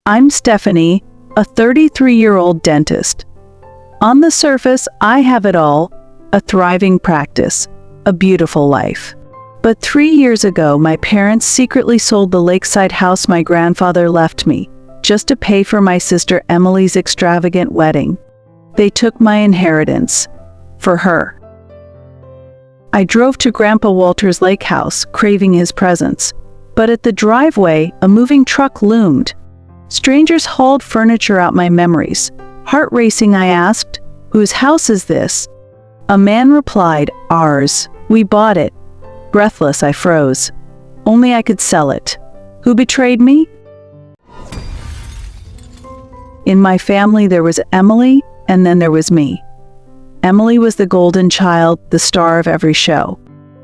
I'm Stephanie, a 33-year-old dentist. On the surface, I have it all: a thriving practice, a beautiful life. But 3 years ago, my parents secretly sold the lakeside house my grandfather left me, just to pay for my sister Emily's extravagant wedding. They took my inheritance. For her. I drove to Grandpa Walter's lake house, craving his presence. But at the driveway, a moving truck loomed. Strangers hauled furniture out my memories. Heart racing, I asked, "Whose house is this?" A man replied, "Ours. We bought it." Breathless, I froze. Only I could sell it. Who betrayed me? In my family, there was Emily, and then there was me. Emily was the golden child, the star of every show.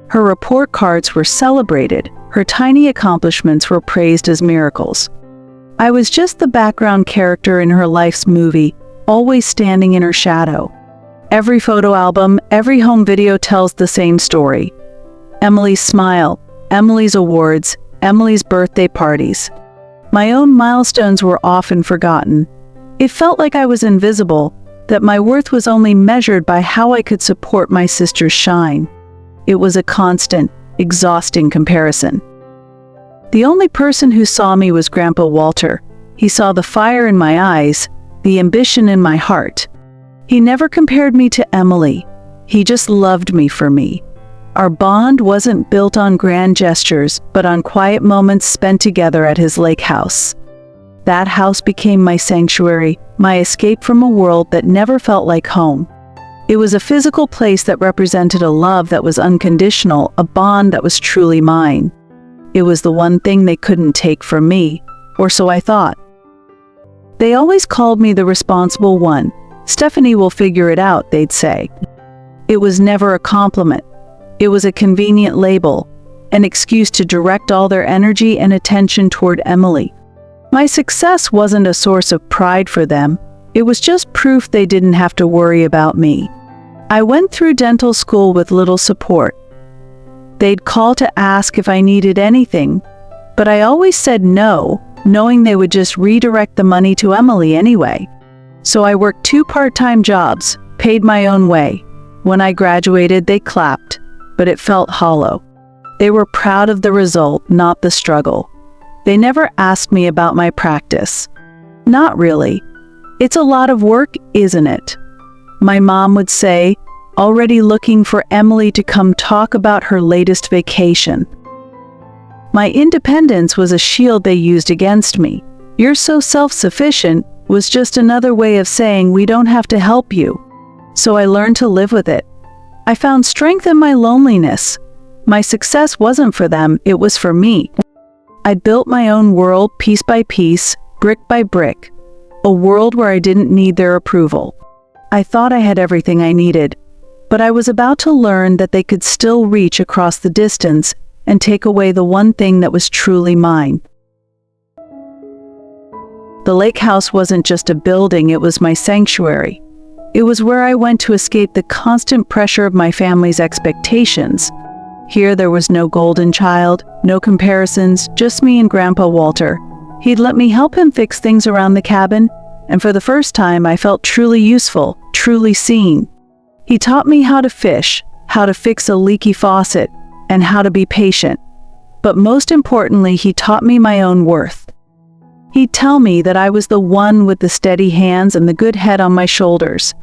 Her report cards were celebrated. Her tiny accomplishments were praised as miracles. I was just the background character in her life's movie, always standing in her shadow. Every photo album, every home video tells the same story. Emily's smile, Emily's awards, Emily's birthday parties. My own milestones were often forgotten. It felt like I was invisible, that my worth was only measured by how I could support my sister's shine. It was a constant, exhausting comparison. The only person who saw me was Grandpa Walter. He saw the fire in my eyes, the ambition in my heart. He never compared me to Emily. He just loved me for me. Our bond wasn't built on grand gestures, but on quiet moments spent together at his lake house. That house became my sanctuary, my escape from a world that never felt like home. It was a physical place that represented a love that was unconditional, a bond that was truly mine. It was the one thing they couldn't take from me, or so I thought. They always called me the responsible one. "Stephanie will figure it out," they'd say. It was never a compliment. It was a convenient label, an excuse to direct all their energy and attention toward Emily. My success wasn't a source of pride for them. It was just proof they didn't have to worry about me. I went through dental school with little support. They'd call to ask if I needed anything, but I always said no, knowing they would just redirect the money to Emily anyway. So I worked 2 part-time jobs, paid my own way. When I graduated, they clapped, but it felt hollow. They were proud of the result, not the struggle. They never asked me about my practice. Not really. It's a lot of work, isn't it? My mom would say, already looking for Emily to come talk about her latest vacation. My independence was a shield they used against me. "You're so self-sufficient" was just another way of saying we don't have to help you. So I learned to live with it. I found strength in my loneliness. My success wasn't for them, it was for me. I built my own world piece by piece, brick by brick. A world where I didn't need their approval. I thought I had everything I needed, but I was about to learn that they could still reach across the distance and take away the one thing that was truly mine. The lake house wasn't just a building, it was my sanctuary. It was where I went to escape the constant pressure of my family's expectations. Here there was no golden child, no comparisons, just me and Grandpa Walter. He'd let me help him fix things around the cabin, and for the first time I felt truly useful, truly seen. He taught me how to fish, how to fix a leaky faucet, and how to be patient. But most importantly, he taught me my own worth. He'd tell me that I was the one with the steady hands and the good head on my shoulders.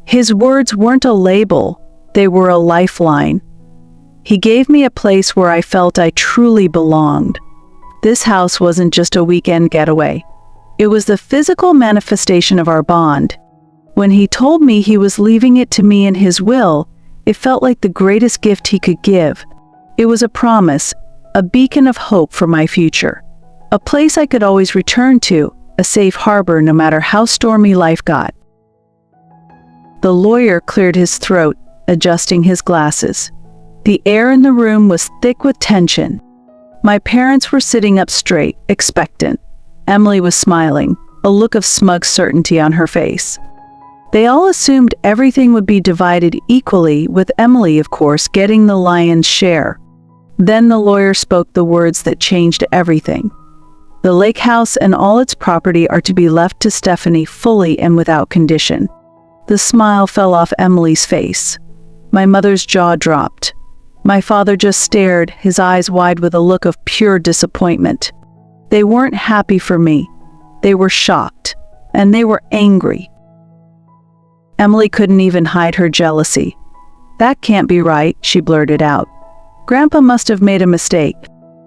His words weren't a label, they were a lifeline. He gave me a place where I felt I truly belonged. This house wasn't just a weekend getaway. It was the physical manifestation of our bond. When he told me he was leaving it to me in his will, it felt like the greatest gift he could give. It was a promise, a beacon of hope for my future. A place I could always return to, a safe harbor no matter how stormy life got. The lawyer cleared his throat, adjusting his glasses. The air in the room was thick with tension. My parents were sitting up straight, expectant. Emily was smiling, a look of smug certainty on her face. They all assumed everything would be divided equally, with Emily, of course, getting the lion's share. Then the lawyer spoke the words that changed everything. The lake house and all its property are to be left to Stephanie fully and without condition. The smile fell off Emily's face. My mother's jaw dropped. My father just stared, his eyes wide with a look of pure disappointment. They weren't happy for me. They were shocked, and they were angry. Emily couldn't even hide her jealousy. "That can't be right," she blurted out. "Grandpa must have made a mistake."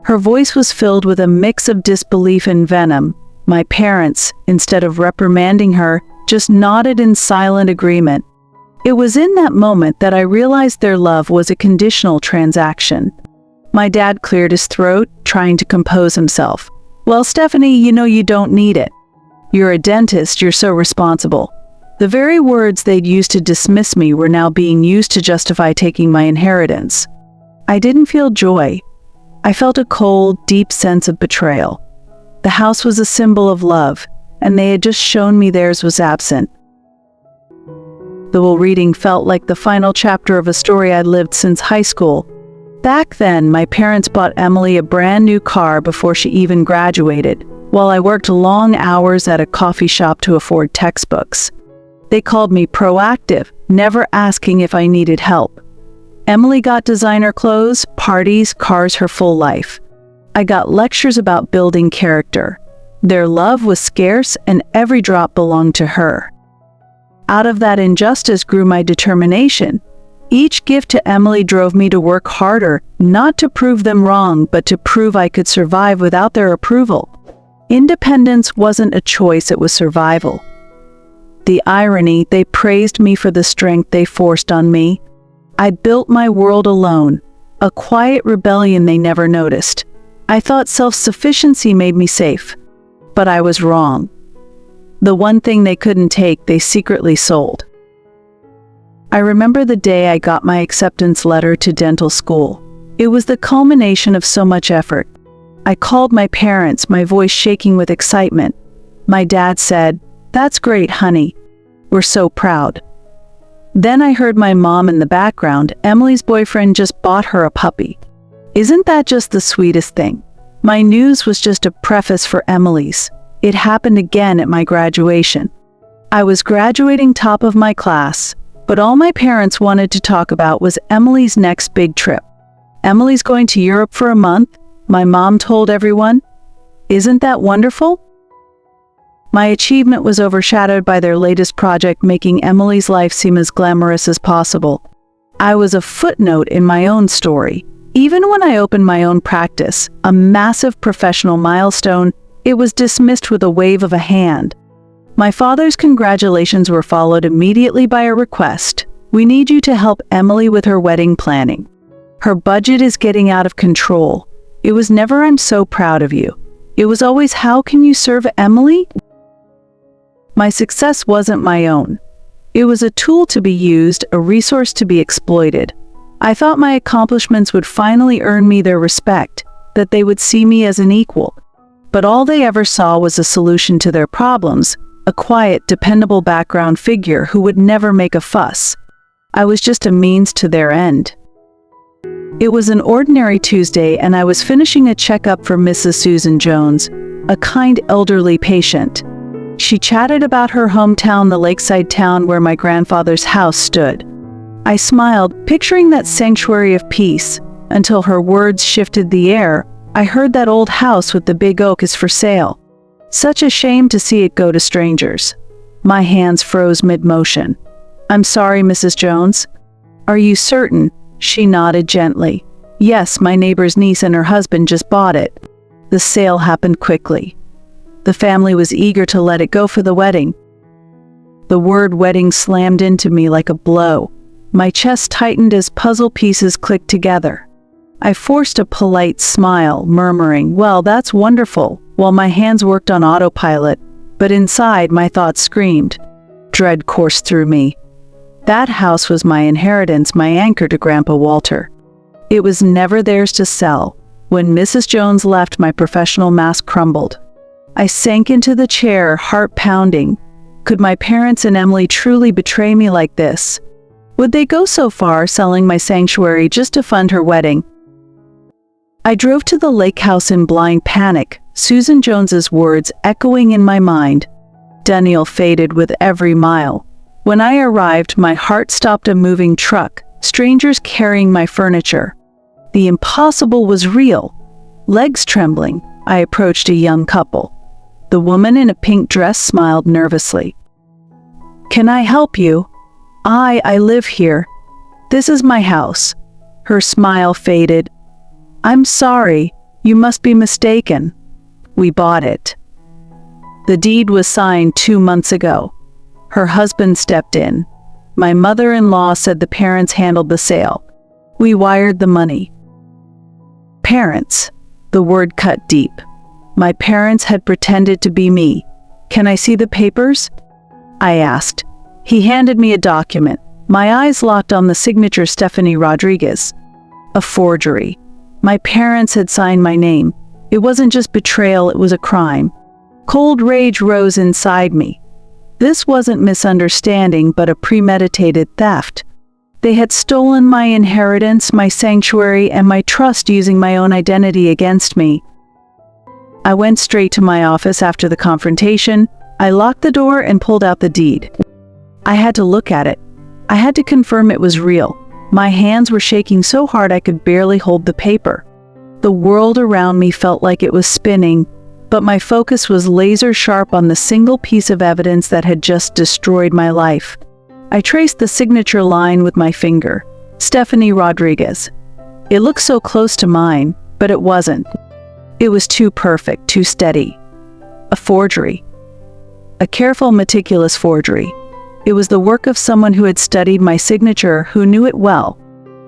Her voice was filled with a mix of disbelief and venom. My parents, instead of reprimanding her, just nodded in silent agreement. It was in that moment that I realized their love was a conditional transaction. My dad cleared his throat, trying to compose himself. "Well, Stephanie, you don't need it. You're a dentist, you're so responsible." The very words they'd used to dismiss me were now being used to justify taking my inheritance. I didn't feel joy. I felt a cold, deep sense of betrayal. The house was a symbol of love, and they had just shown me theirs was absent. The whole reading felt like the final chapter of a story I'd lived since high school. Back then, my parents bought Emily a brand new car before she even graduated, while I worked long hours at a coffee shop to afford textbooks. They called me proactive, never asking if I needed help. Emily got designer clothes, parties, cars her full life. I got lectures about building character. Their love was scarce and every drop belonged to her. Out of that injustice grew my determination. Each gift to Emily drove me to work harder, not to prove them wrong, but to prove I could survive without their approval. Independence wasn't a choice, it was survival. The irony, they praised me for the strength they forced on me. I built my world alone, a quiet rebellion they never noticed. I thought self-sufficiency made me safe, but I was wrong. The one thing they couldn't take, they secretly sold. I remember the day I got my acceptance letter to dental school. It was the culmination of so much effort. I called my parents, my voice shaking with excitement. My dad said, "That's great, honey. We're so proud." Then I heard my mom in the background, "Emily's boyfriend just bought her a puppy. Isn't that just the sweetest thing?" My news was just a preface for Emily's. It happened again at my graduation. I was graduating top of my class, but all my parents wanted to talk about was Emily's next big trip. "Emily's going to Europe for a month," my mom told everyone. Isn't that wonderful? My achievement was overshadowed by their latest project, making Emily's life seem as glamorous as possible. I was a footnote in my own story. Even when I opened my own practice, a massive professional milestone, it was dismissed with a wave of a hand. My father's congratulations were followed immediately by a request. "We need you to help Emily with her wedding planning. Her budget is getting out of control." It was never "I'm so proud of you." It was always "How can you serve Emily?" My success wasn't my own. It was a tool to be used, a resource to be exploited. I thought my accomplishments would finally earn me their respect, that they would see me as an equal. But all they ever saw was a solution to their problems, a quiet, dependable background figure who would never make a fuss. I was just a means to their end. It was an ordinary Tuesday, and I was finishing a checkup for Mrs. Susan Jones, a kind elderly patient. She chatted about her hometown, the lakeside town where my grandfather's house stood. I smiled, picturing that sanctuary of peace, until her words shifted the air. "I heard that old house with the big oak is for sale. Such a shame to see it go to strangers." My hands froze mid-motion. "I'm sorry, Mrs. Jones." "Are you certain?" She nodded gently. "Yes, my neighbor's niece and her husband just bought it." The sale happened quickly. The family was eager to let it go for the wedding. The word wedding slammed into me like a blow. My chest tightened as puzzle pieces clicked together. I forced a polite smile, murmuring, "Well, that's wonderful," while my hands worked on autopilot, but inside my thoughts screamed. Dread coursed through me. That house was my inheritance, my anchor to Grandpa Walter. It was never theirs to sell. When Mrs. Jones left, my professional mask crumbled. I sank into the chair, heart pounding. Could my parents and Emily truly betray me like this? Would they go so far, selling my sanctuary just to fund her wedding? I drove to the lake house in blind panic, Susan Jones's words echoing in my mind. Daniel faded with every mile. When I arrived, my heart stopped a moving truck, strangers carrying my furniture. The impossible was real. Legs trembling, I approached a young couple. The woman in a pink dress smiled nervously. "Can I help you?" I live here. This is my house." Her smile faded. "I'm sorry, you must be mistaken. We bought it." The deed was signed 2 months ago. Her husband stepped in. My mother-in-law said the parents handled the sale. We wired the money. Parents. The word cut deep. My parents had pretended to be me. "Can I see the papers?" I asked. He handed me a document. My eyes locked on the signature Stephanie Rodriguez. A forgery. My parents had signed my name. It wasn't just betrayal, it was a crime. Cold rage rose inside me. This wasn't misunderstanding, but a premeditated theft. They had stolen my inheritance, my sanctuary, and my trust using my own identity against me. I went straight to my office after the confrontation. I locked the door and pulled out the deed. I had to look at it. I had to confirm it was real. My hands were shaking so hard I could barely hold the paper. The world around me felt like it was spinning, but my focus was laser sharp on the single piece of evidence that had just destroyed my life. I traced the signature line with my finger. Stephanie Rodriguez. It looked so close to mine, but it wasn't. It was too perfect, too steady. A forgery. A careful, meticulous forgery. It was the work of someone who had studied my signature, who knew it well.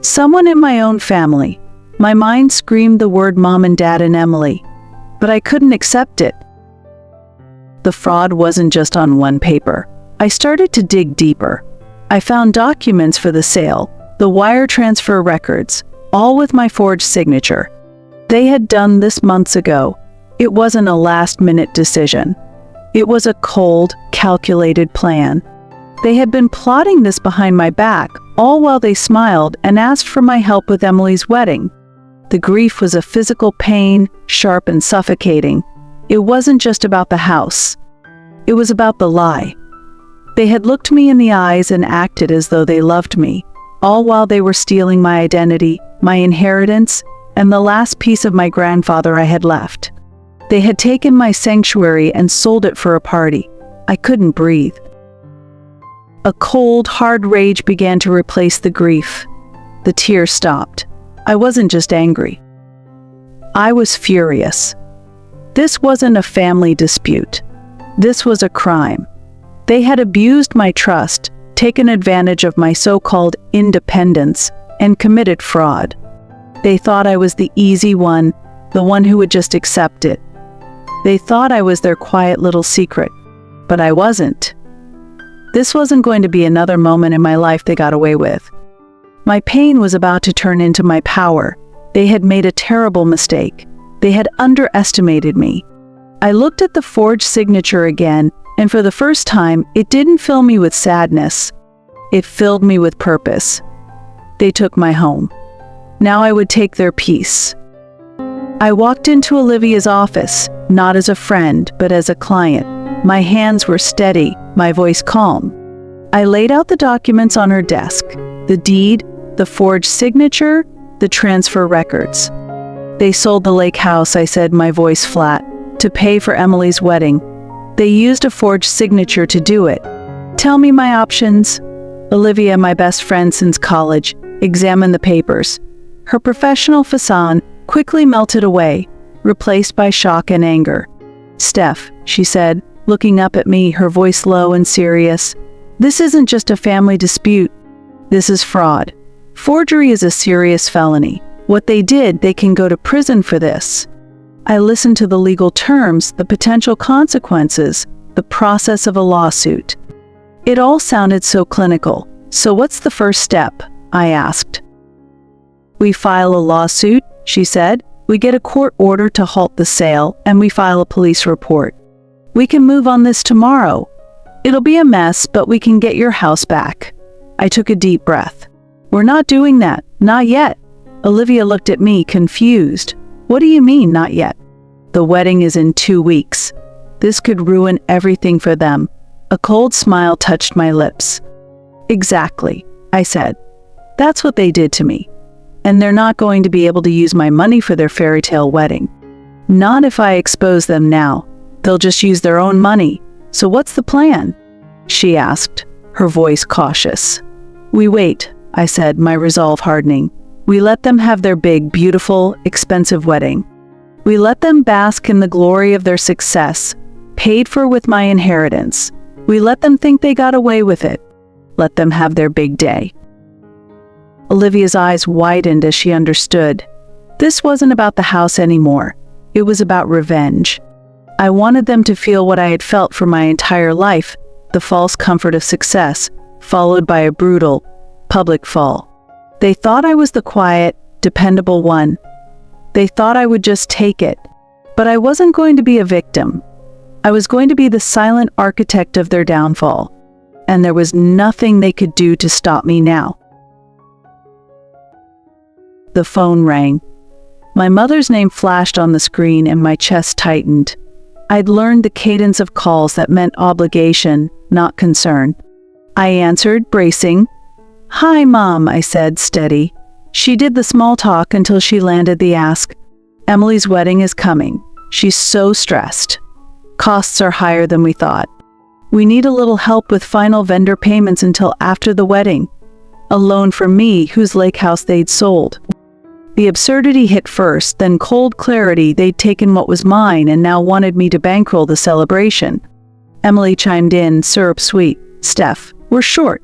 Someone in my own family. My mind screamed the word Mom and Dad and Emily, but I couldn't accept it. The fraud wasn't just on one paper. I started to dig deeper. I found documents for the sale, the wire transfer records, all with my forged signature. They had done this months ago. It wasn't a last-minute decision. It was a cold, calculated plan. They had been plotting this behind my back, all while they smiled and asked for my help with Emily's wedding. The grief was a physical pain, sharp and suffocating. It wasn't just about the house. It was about the lie. They had looked me in the eyes and acted as though they loved me, all while they were stealing my identity, my inheritance, and the last piece of my grandfather I had left. They had taken my sanctuary and sold it for a party. I couldn't breathe. A cold, hard rage began to replace the grief. The tears stopped. I wasn't just angry. I was furious. This wasn't a family dispute. This was a crime. They had abused my trust, taken advantage of my so-called independence, and committed fraud. They thought I was the easy one, the one who would just accept it. They thought I was their quiet little secret, but I wasn't. This wasn't going to be another moment in my life they got away with. My pain was about to turn into my power. They had made a terrible mistake. They had underestimated me. I looked at the forged signature again, and for the first time, it didn't fill me with sadness. It filled me with purpose. They took my home. Now I would take their peace. I walked into Olivia's office, not as a friend, but as a client. My hands were steady, my voice calm. I laid out the documents on her desk. The deed, the forged signature, the transfer records. "They sold the lake house," I said, my voice flat, "to pay for Emily's wedding. They used a forged signature to do it. Tell me my options." Olivia, my best friend since college, examined the papers. Her professional facade quickly melted away, replaced by shock and anger. "Steph," she said, looking up at me, her voice low and serious, "this isn't just a family dispute. This is fraud. Forgery is a serious felony. What they did, they can go to prison for this." I listened to the legal terms, the potential consequences, the process of a lawsuit. It all sounded so clinical. "So what's the first step?" I asked. "We file a lawsuit," she said. "We get a court order to halt the sale, and we file a police report. We can move on this tomorrow. It'll be a mess, but we can get your house back." I took a deep breath. "We're not doing that. Not yet." Olivia looked at me, confused. "What do you mean, not yet?" The wedding is in 2 weeks. This could ruin everything for them. A cold smile touched my lips. Exactly, I said. That's what they did to me. And they're not going to be able to use my money for their fairy tale wedding. Not if I expose them now. They'll just use their own money. So what's the plan? She asked, her voice cautious. We wait, I said, my resolve hardening. We let them have their big, beautiful, expensive wedding. We let them bask in the glory of their success, paid for with my inheritance. We let them think they got away with it. Let them have their big day. Olivia's eyes widened as she understood. This wasn't about the house anymore. It was about revenge. I wanted them to feel what I had felt for my entire life, the false comfort of success, followed by a brutal, public fall. They thought I was the quiet, dependable one. They thought I would just take it. But I wasn't going to be a victim. I was going to be the silent architect of their downfall. And there was nothing they could do to stop me now. The phone rang. My mother's name flashed on the screen and my chest tightened. I'd learned the cadence of calls that meant obligation, not concern. I answered, bracing. Hi, Mom, I said, steady. She did the small talk until she landed the ask. Emily's wedding is coming. She's so stressed. Costs are higher than we thought. We need a little help with final vendor payments until after the wedding. A loan from me, whose lakehouse they'd sold. The absurdity hit first, then cold clarity. They'd taken what was mine and now wanted me to bankroll the celebration. Emily chimed in, syrup sweet. Steph, we're short.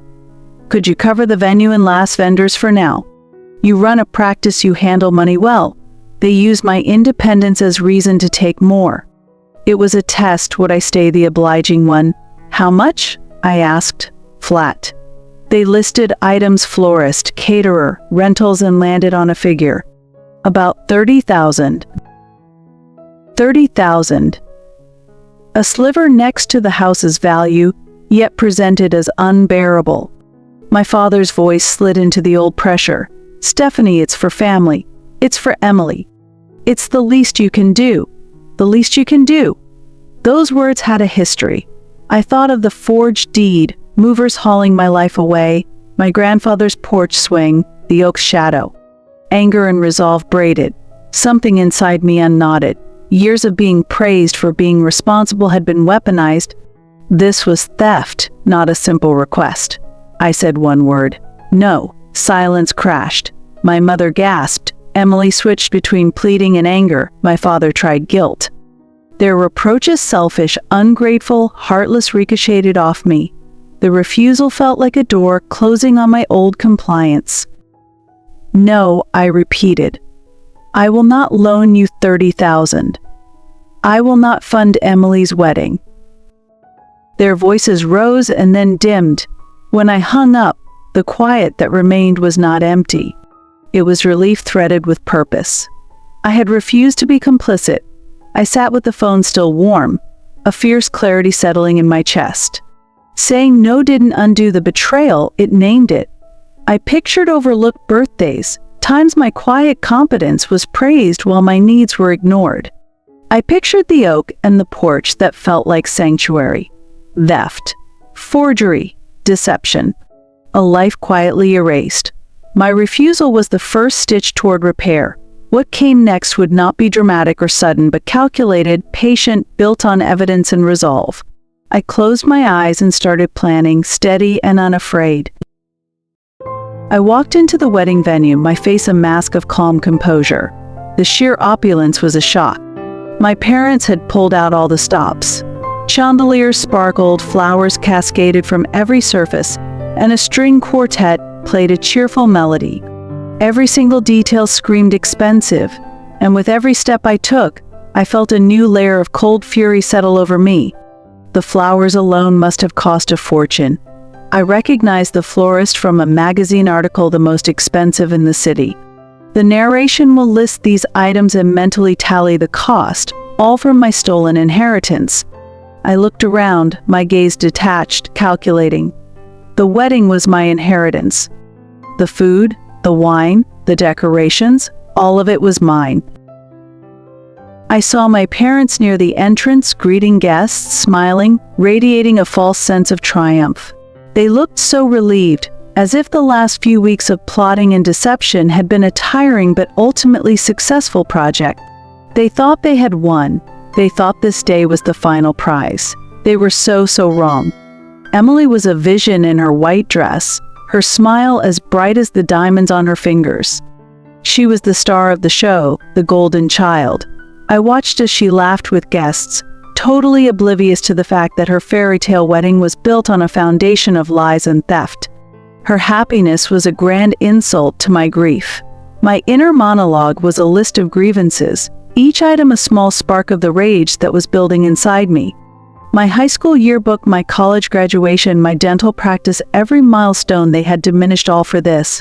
Could you cover the venue and last vendors for now? You run a practice, you handle money well. They use my independence as reason to take more. It was a test, would I stay the obliging one? How much? I asked, flat. They listed items: florist, caterer, rentals, and landed on a figure. About 30,000. 30,000. A sliver next to the house's value, yet presented as unbearable. My father's voice slid into the old pressure. Stephanie, it's for family. It's for Emily. It's the least you can do. The least you can do. Those words had a history. I thought of the forged deed, movers hauling my life away, my grandfather's porch swing, the oak's shadow. Anger and resolve braided. Something inside me unknotted. Years of being praised for being responsible had been weaponized. This was theft, not a simple request. I said one word. No. Silence crashed. My mother gasped. Emily switched between pleading and anger. My father tried guilt. Their reproaches, selfish, ungrateful, heartless, ricocheted off me. The refusal felt like a door closing on my old compliance. No, I repeated. I will not loan you 30,000. I will not fund Emily's wedding. Their voices rose and then dimmed. When I hung up, the quiet that remained was not empty. It was relief threaded with purpose. I had refused to be complicit. I sat with the phone still warm, a fierce clarity settling in my chest. Saying no didn't undo the betrayal, it named it. I pictured overlooked birthdays, times my quiet competence was praised while my needs were ignored. I pictured the oak and the porch that felt like sanctuary. Theft, forgery, deception. A life quietly erased. My refusal was the first stitch toward repair. What came next would not be dramatic or sudden, but calculated, patient, built on evidence and resolve. I closed my eyes and started planning, steady and unafraid. I walked into the wedding venue, my face a mask of calm composure. The sheer opulence was a shock. My parents had pulled out all the stops. Chandeliers sparkled, flowers cascaded from every surface, and a string quartet played a cheerful melody. Every single detail screamed expensive, and with every step I took, I felt a new layer of cold fury settle over me. The flowers alone must have cost a fortune. I recognized the florist from a magazine article, the most expensive in the city. The narration will list these items and mentally tally the cost, all from my stolen inheritance. I looked around, my gaze detached, calculating. The wedding was my inheritance. The food, the wine, the decorations, all of it was mine. I saw my parents near the entrance, greeting guests, smiling, radiating a false sense of triumph. They looked so relieved, as if the last few weeks of plotting and deception had been a tiring but ultimately successful project. They thought they had won. They thought this day was the final prize. They were so wrong. Emily was a vision in her white dress, her smile as bright as the diamonds on her fingers. She was the star of the show, the golden child. I watched as she laughed with guests, totally oblivious to the fact that her fairy tale wedding was built on a foundation of lies and theft. Her happiness was a grand insult to my grief. My inner monologue was a list of grievances, each item a small spark of the rage that was building inside me. My high school yearbook, my college graduation, my dental practice, every milestone, they had diminished all for this.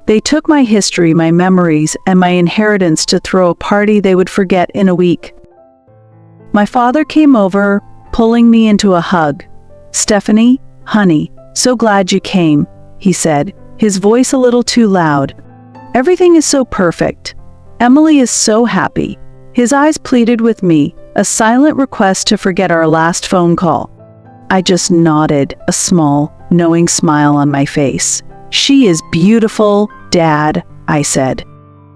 They took my history, my memories, and my inheritance to throw a party they would forget in a week. My father came over, pulling me into a hug. "Stephanie, honey, so glad you came," he said, his voice a little too loud. "Everything is so perfect. Emily is so happy." His eyes pleaded with me, a silent request to forget our last phone call. I just nodded, a small, knowing smile on my face. "She is beautiful, Dad," I said.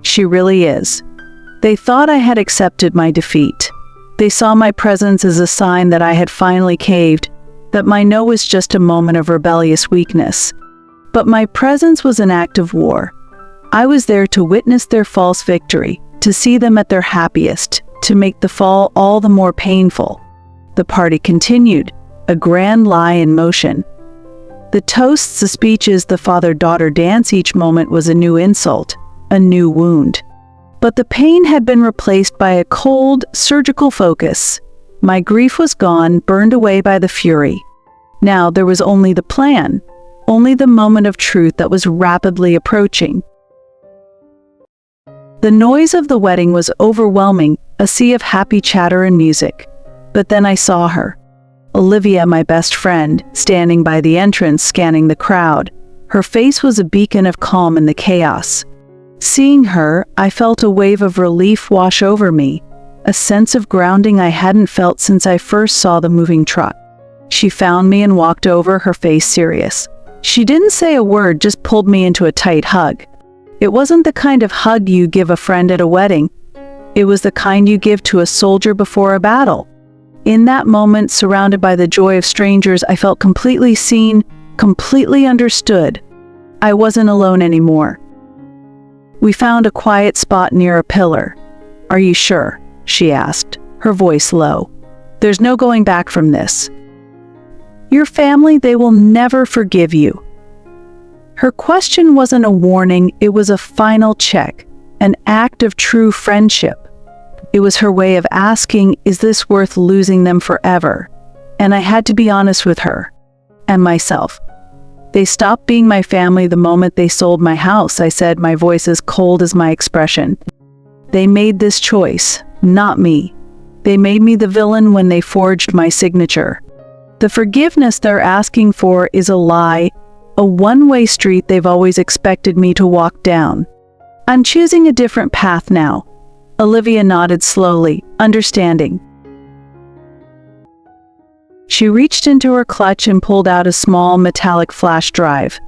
"She really is." They thought I had accepted my defeat. They saw my presence as a sign that I had finally caved, that my no was just a moment of rebellious weakness. But my presence was an act of war. I was there to witness their false victory, to see them at their happiest, to make the fall all the more painful. The party continued, a grand lie in motion. The toasts, the speeches, the father-daughter dance, each moment was a new insult, a new wound. But the pain had been replaced by a cold, surgical focus. My grief was gone, burned away by the fury. Now there was only the plan, only the moment of truth that was rapidly approaching. The noise of the wedding was overwhelming, a sea of happy chatter and music. But then I saw her. Olivia, my best friend, standing by the entrance, scanning the crowd. Her face was a beacon of calm in the chaos. Seeing her, I felt a wave of relief wash over me, a sense of grounding I hadn't felt since I first saw the moving truck. She found me and walked over, her face serious. She didn't say a word, just pulled me into a tight hug. It wasn't the kind of hug you give a friend at a wedding. It was the kind you give to a soldier before a battle. In that moment, surrounded by the joy of strangers, I felt completely seen, completely understood. I wasn't alone anymore. We found a quiet spot near a pillar. "Are you sure?" she asked, her voice low. "There's no going back from this. Your family, they will never forgive you." Her question wasn't a warning, it was a final check, an act of true friendship. It was her way of asking, is this worth losing them forever? And I had to be honest with her and myself. "They stopped being my family the moment they sold my house," I said, my voice as cold as my expression. "They made this choice, not me. They made me the villain when they forged my signature. The forgiveness they're asking for is a lie, a one-way street they've always expected me to walk down. I'm choosing a different path now." Olivia nodded slowly, understanding. She reached into her clutch and pulled out a small metallic flash drive.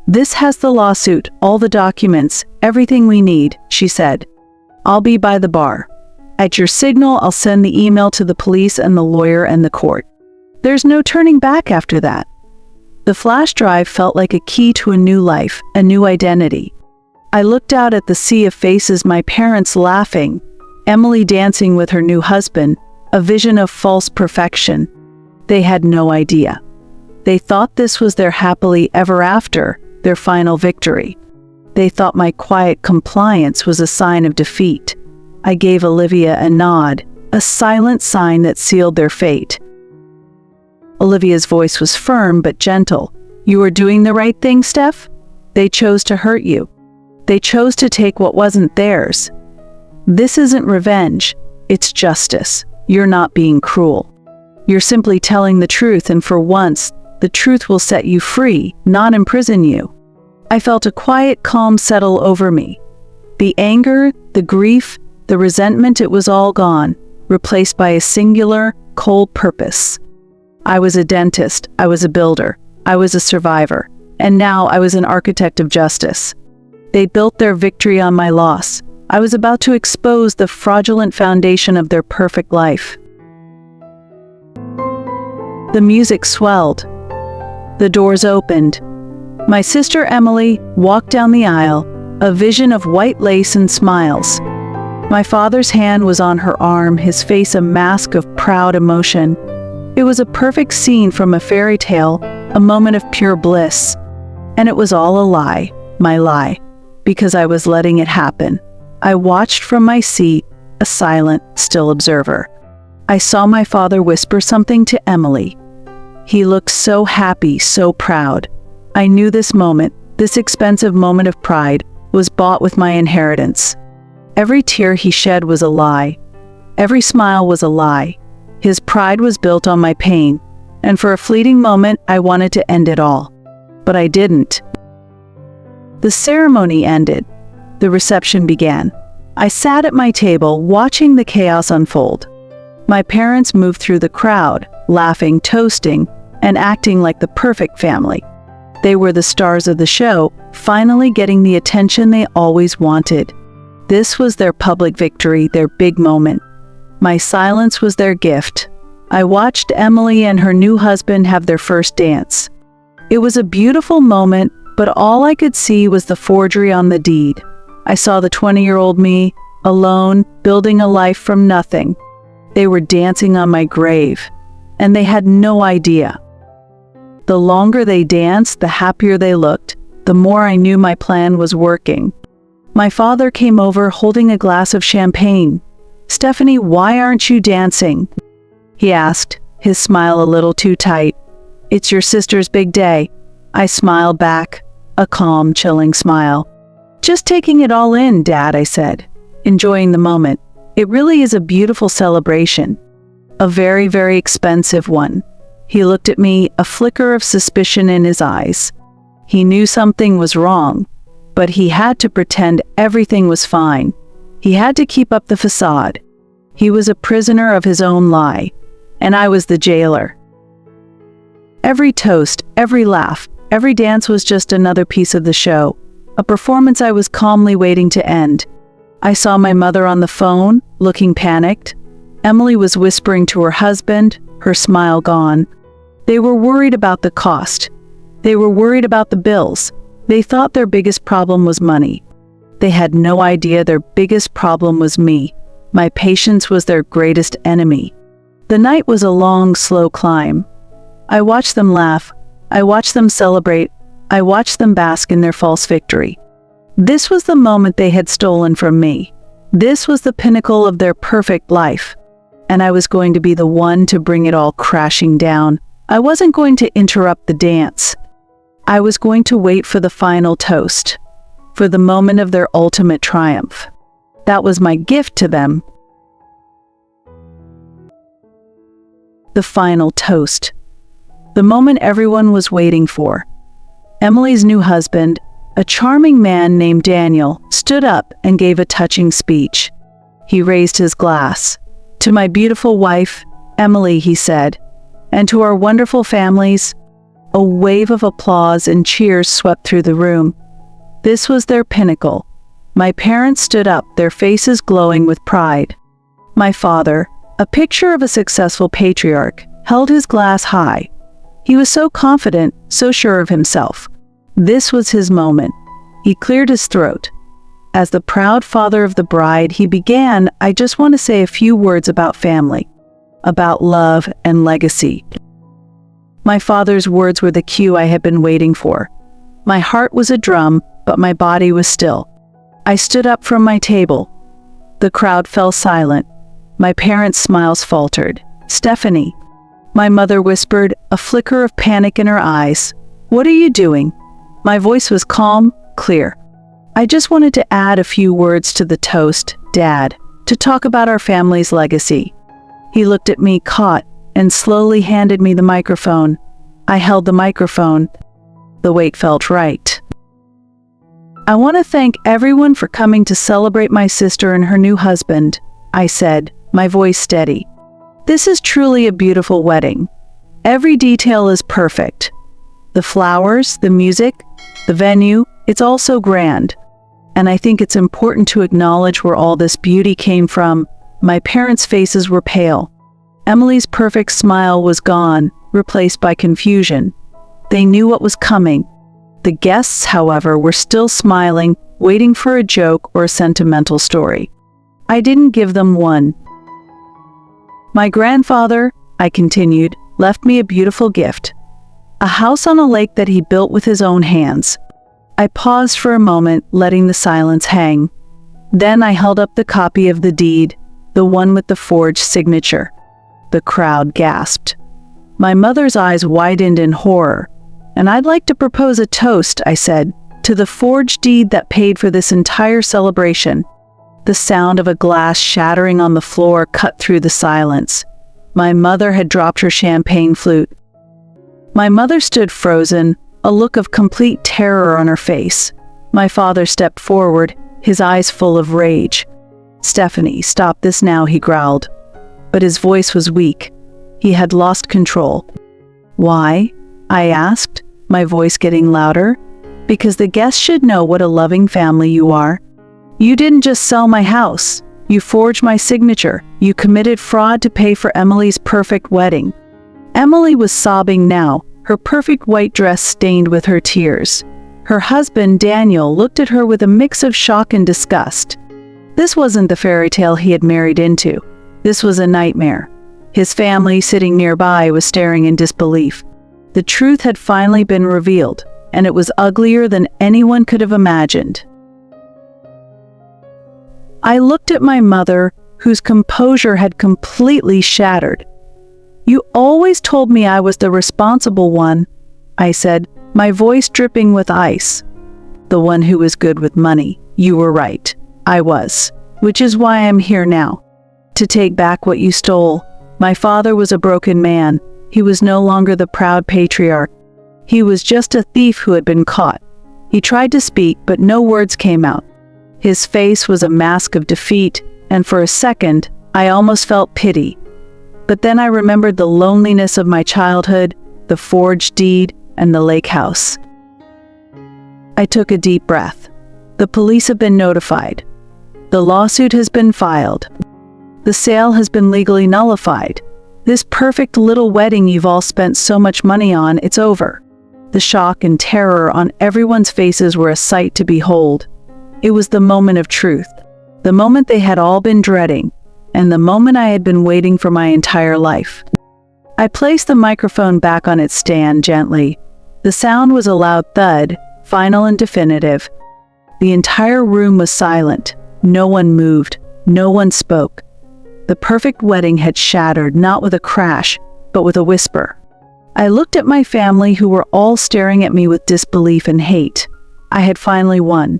"This has the lawsuit, all the documents, everything we need," she said. "I'll be by the bar. At your signal, I'll send the email to the police and the lawyer and the court. There's no turning back after that." The flash drive felt like a key to a new life, a new identity. I looked out at the sea of faces, my parents laughing, Emily dancing with her new husband, a vision of false perfection. They had no idea. They thought this was their happily ever after, their final victory. They thought my quiet compliance was a sign of defeat. I gave Olivia a nod, a silent sign that sealed their fate. Olivia's voice was firm but gentle. "You are doing the right thing, Steph. They chose to hurt you. They chose to take what wasn't theirs. This isn't revenge, it's justice. You're not being cruel. You're simply telling the truth, and for once, the truth will set you free, not imprison you." I felt a quiet calm settle over me. The anger, the grief, the resentment, it was all gone. replaced by a singular, cold purpose. I was a dentist, I was a builder, I was a survivor, and now I was an architect of justice. They built their victory on my loss. I was about to expose the fraudulent foundation of their perfect life. The music swelled. The doors opened. My sister Emily walked down the aisle, a vision of white lace and smiles. My father's hand was on her arm, his face a mask of proud emotion. It was a perfect scene from a fairy tale, a moment of pure bliss. And it was all a lie, my lie, because I was letting it happen. I watched from my seat, a silent, still observer. I saw my father whisper something to Emily. He looked so happy, so proud. I knew this moment, this expensive moment of pride, was bought with my inheritance. Every tear he shed was a lie. Every smile was a lie. His pride was built on my pain, and for a fleeting moment I wanted to end it all. But I didn't. The ceremony ended. The reception began. I sat at my table, watching the chaos unfold. My parents moved through the crowd, laughing, toasting, and acting like the perfect family. They were the stars of the show, finally getting the attention they always wanted. This was their public victory, their big moment. My silence was their gift. I watched Emily and her new husband have their first dance. It was a beautiful moment, but all I could see was the forgery on the deed. I saw the 20-year-old me, alone, building a life from nothing. They were dancing on my grave, and they had no idea. The longer they danced, the happier they looked, the more I knew my plan was working. My father came over holding a glass of champagne. "Stephanie, why aren't you dancing?" he asked, his smile a little too tight. "It's your sister's big day." I smiled back, a calm, chilling smile. "Just taking it all in, Dad," I said, enjoying the moment. "It really is a beautiful celebration. A very, very expensive one." He looked at me, a flicker of suspicion in his eyes. He knew something was wrong, but he had to pretend everything was fine. He had to keep up the facade. He was a prisoner of his own lie, and I was the jailer. Every toast, every laugh, every dance was just another piece of the show, a performance I was calmly waiting to end. I saw my mother on the phone, looking panicked. Emily was whispering to her husband, her smile gone. They were worried about the cost. They were worried about the bills. They thought their biggest problem was money. They had no idea their biggest problem was me. My patience was their greatest enemy. The night was a long, slow climb. I watched them laugh. I watched them celebrate. I watched them bask in their false victory. This was the moment they had stolen from me. This was the pinnacle of their perfect life. And I was going to be the one to bring it all crashing down. I wasn't going to interrupt the dance. I was going to wait for the final toast, for the moment of their ultimate triumph. That was my gift to them. The final toast. The moment everyone was waiting for. Emily's new husband, a charming man named Daniel, stood up and gave a touching speech. He raised his glass. "To my beautiful wife, Emily," he said, "and to our wonderful families." A wave of applause and cheers swept through the room. This was their pinnacle. My parents stood up, their faces glowing with pride. My father, a picture of a successful patriarch, held his glass high. He was so confident, so sure of himself. This was his moment. He cleared his throat. As the proud father of the bride, he began, "I just want to say a few words about family, about love and legacy." My father's words were the cue I had been waiting for. My heart was a drum, but my body was still. I stood up from my table. The crowd fell silent. My parents' smiles faltered. "Stephanie," my mother whispered, a flicker of panic in her eyes. "What are you doing?" My voice was calm, clear. "I just wanted to add a few words to the toast, Dad, to talk about our family's legacy." He looked at me, caught, and slowly handed me the microphone. I held the microphone. The weight felt right. "I want to thank everyone for coming to celebrate my sister and her new husband," I said, my voice steady. This is truly a beautiful wedding. Every detail is perfect. The flowers, the music, the venue, it's all so grand. And I think it's important to acknowledge where all this beauty came from. My parents' faces were pale. Emily's perfect smile was gone, replaced by confusion. They knew what was coming. The guests, however, were still smiling, waiting for a joke or a sentimental story. I didn't give them one. My grandfather, I continued, left me a beautiful gift. A house on a lake that he built with his own hands. I paused for a moment, letting the silence hang. Then I held up the copy of the deed, the one with the forged signature. The crowd gasped. My mother's eyes widened in horror. And I'd like to propose a toast, I said, to the forged deed that paid for this entire celebration. The sound of a glass shattering on the floor cut through the silence. My mother had dropped her champagne flute. My mother stood frozen, a look of complete terror on her face. My father stepped forward, his eyes full of rage. "Stephanie, stop this now," he growled. But his voice was weak. He had lost control. "Why?" I asked, my voice getting louder. "Because the guests should know what a loving family you are. You didn't just sell my house. You forged my signature. You committed fraud to pay for Emily's perfect wedding." Emily was sobbing now, her perfect white dress stained with her tears. Her husband, Daniel, looked at her with a mix of shock and disgust. This wasn't the fairy tale he had married into. This was a nightmare. His family, sitting nearby, was staring in disbelief. The truth had finally been revealed, and it was uglier than anyone could have imagined. I looked at my mother, whose composure had completely shattered. "You always told me I was the responsible one," I said, my voice dripping with ice. "The one who was good with money. You were right. I was. Which is why I'm here now. To take back what you stole." My father was a broken man. He was no longer the proud patriarch. He was just a thief who had been caught. He tried to speak, but no words came out. His face was a mask of defeat, and for a second, I almost felt pity. But then I remembered the loneliness of my childhood, the forged deed, and the lake house. I took a deep breath. The police have been notified. The lawsuit has been filed. The sale has been legally nullified. This perfect little wedding you've all spent so much money on, it's over. The shock and terror on everyone's faces were a sight to behold. It was the moment of truth, the moment they had all been dreading, and the moment I had been waiting for my entire life. I placed the microphone back on its stand gently. The sound was a loud thud, final and definitive. The entire room was silent. No one moved. No one spoke. The perfect wedding had shattered, not with a crash, but with a whisper. I looked at my family, who were all staring at me with disbelief and hate. I had finally won.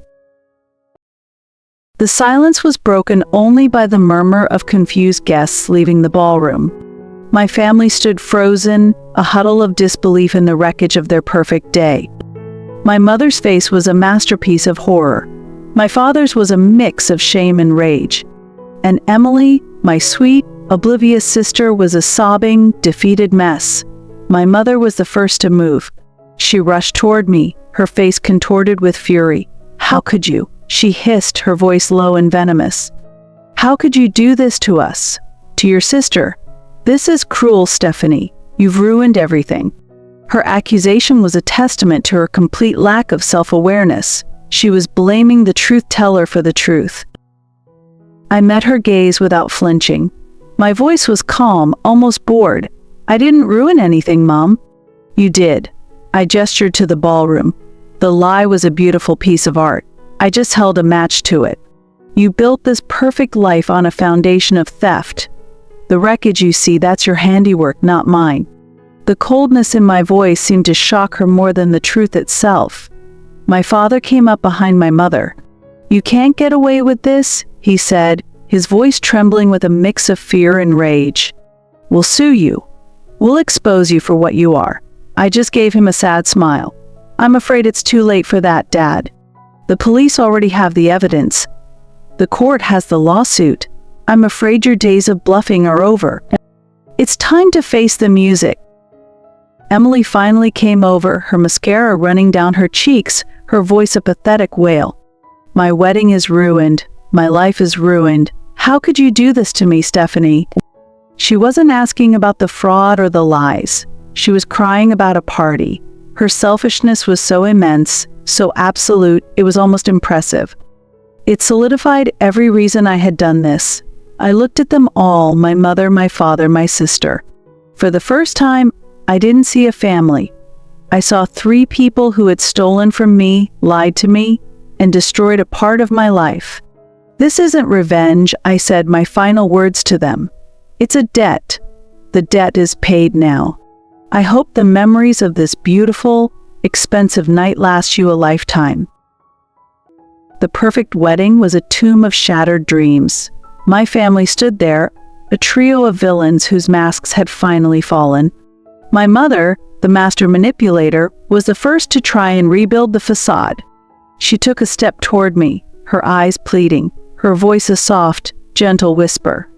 The silence was broken only by the murmur of confused guests leaving the ballroom. My family stood frozen, a huddle of disbelief in the wreckage of their perfect day. My mother's face was a masterpiece of horror. My father's was a mix of shame and rage. And Emily, my sweet, oblivious sister, was a sobbing, defeated mess. My mother was the first to move. She rushed toward me, her face contorted with fury. "How could you?" she hissed, her voice low and venomous. "How could you do this to us? To your sister? This is cruel, Stephanie. You've ruined everything." Her accusation was a testament to her complete lack of self-awareness. She was blaming the truth-teller for the truth. I met her gaze without flinching. My voice was calm, almost bored. "I didn't ruin anything, Mom." "You did." I gestured to the ballroom. The lie was a beautiful piece of art. I just held a match to it. "You built this perfect life on a foundation of theft. The wreckage you see, that's your handiwork, not mine." The coldness in my voice seemed to shock her more than the truth itself. My father came up behind my mother. "You can't get away with this," he said, his voice trembling with a mix of fear and rage. "We'll sue you. We'll expose you for what you are." I just gave him a sad smile. "I'm afraid it's too late for that, Dad. The police already have the evidence. The court has the lawsuit. I'm afraid your days of bluffing are over. It's time to face the music." Emily finally came over, her mascara running down her cheeks, her voice a pathetic wail. "My wedding is ruined. My life is ruined. How could you do this to me, Stephanie?" She wasn't asking about the fraud or the lies. She was crying about a party. Her selfishness was so immense, so absolute, it was almost impressive. It solidified every reason I had done this. I looked at them all, my mother, my father, my sister. For the first time, I didn't see a family. I saw 3 people who had stolen from me, lied to me, and destroyed a part of my life. "This isn't revenge," I said my final words to them. "It's a debt. The debt is paid now. I hope the memories of this beautiful, expensive night last you a lifetime." The perfect wedding was a tomb of shattered dreams. My family stood there, a trio of villains whose masks had finally fallen. My mother, the master manipulator, was the first to try and rebuild the facade. She took a step toward me, her eyes pleading, her voice a soft, gentle whisper.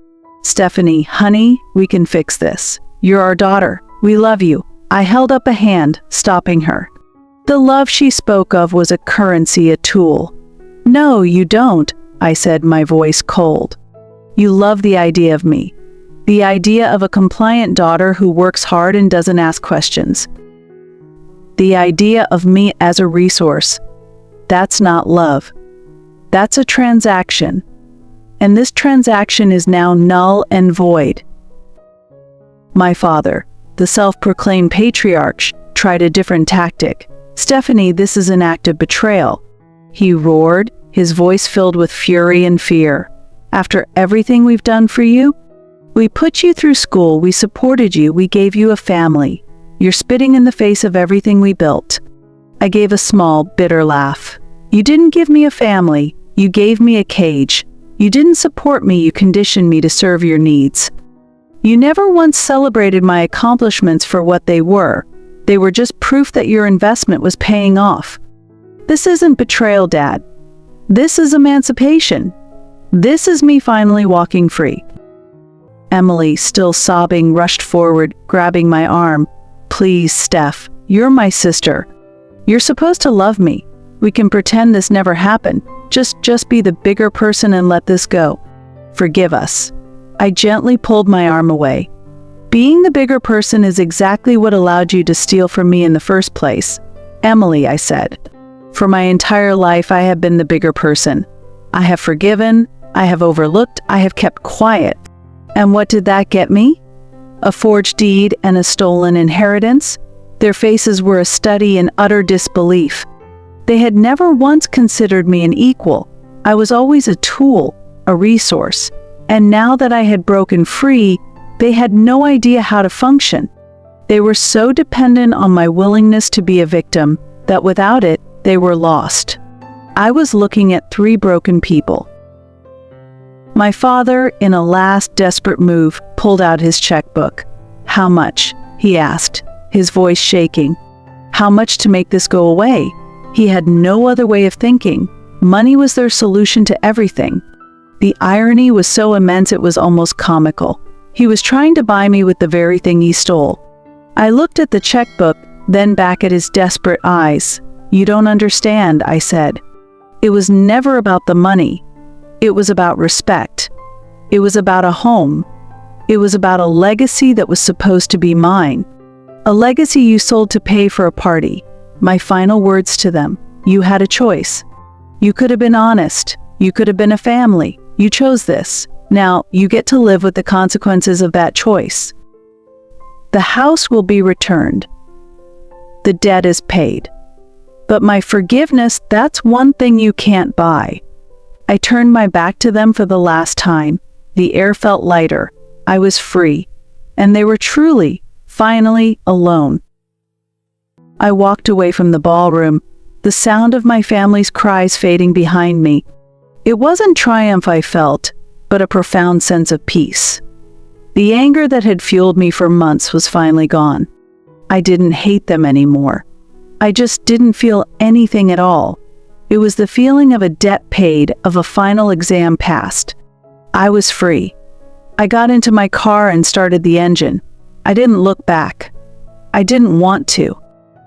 "Stephanie, honey, we can fix this. You're our daughter. We love you." I held up a hand, stopping her. The love she spoke of was a currency, a tool. "No, you don't," I said, my voice cold. "You love the idea of me. The idea of a compliant daughter who works hard and doesn't ask questions. The idea of me as a resource. That's not love. That's a transaction. And this transaction is now null and void." My father, the self-proclaimed patriarch, tried a different tactic. "Stephanie, this is an act of betrayal." He roared, his voice filled with fury and fear. "After everything we've done for you? We put you through school, we supported you, we gave you a family. You're spitting in the face of everything we built." I gave a small, bitter laugh. "You didn't give me a family, you gave me a cage. You didn't support me, you conditioned me to serve your needs. You never once celebrated my accomplishments for what they were. They were just proof that your investment was paying off. This isn't betrayal, Dad. This is emancipation. This is me finally walking free." Emily, still sobbing, rushed forward, grabbing my arm. "Please, Steph, you're my sister. You're supposed to love me. We can pretend this never happened. Just be the bigger person and let this go. Forgive us." I gently pulled my arm away. "Being the bigger person is exactly what allowed you to steal from me in the first place. Emily," I said. "For my entire life I have been the bigger person. I have forgiven, I have overlooked, I have kept quiet. And what did that get me? A forged deed and a stolen inheritance?" Their faces were a study in utter disbelief. They had never once considered me an equal. I was always a tool, a resource. And now that I had broken free, they had no idea how to function. They were so dependent on my willingness to be a victim that without it, they were lost. I was looking at 3 broken people. My father, in a last desperate move, pulled out his checkbook. "How much?" he asked, his voice shaking. "How much to make this go away?" He had no other way of thinking. Money was their solution to everything. The irony was so immense it was almost comical. He was trying to buy me with the very thing he stole. I looked at the checkbook, then back at his desperate eyes. "You don't understand," I said. "It was never about the money. It was about respect. It was about a home. It was about a legacy that was supposed to be mine. A legacy you sold to pay for a party." My final words to them: "You had a choice. You could have been honest. You could have been a family. You chose this. Now, you get to live with the consequences of that choice. The house will be returned. The debt is paid. But my forgiveness, that's one thing you can't buy." I turned my back to them for the last time. The air felt lighter. I was free. And they were truly, finally, alone. I walked away from the ballroom, the sound of my family's cries fading behind me. It wasn't triumph I felt, but a profound sense of peace. The anger that had fueled me for months was finally gone. I didn't hate them anymore. I just didn't feel anything at all. It was the feeling of a debt paid, of a final exam passed. I was free. I got into my car and started the engine. I didn't look back. I didn't want to.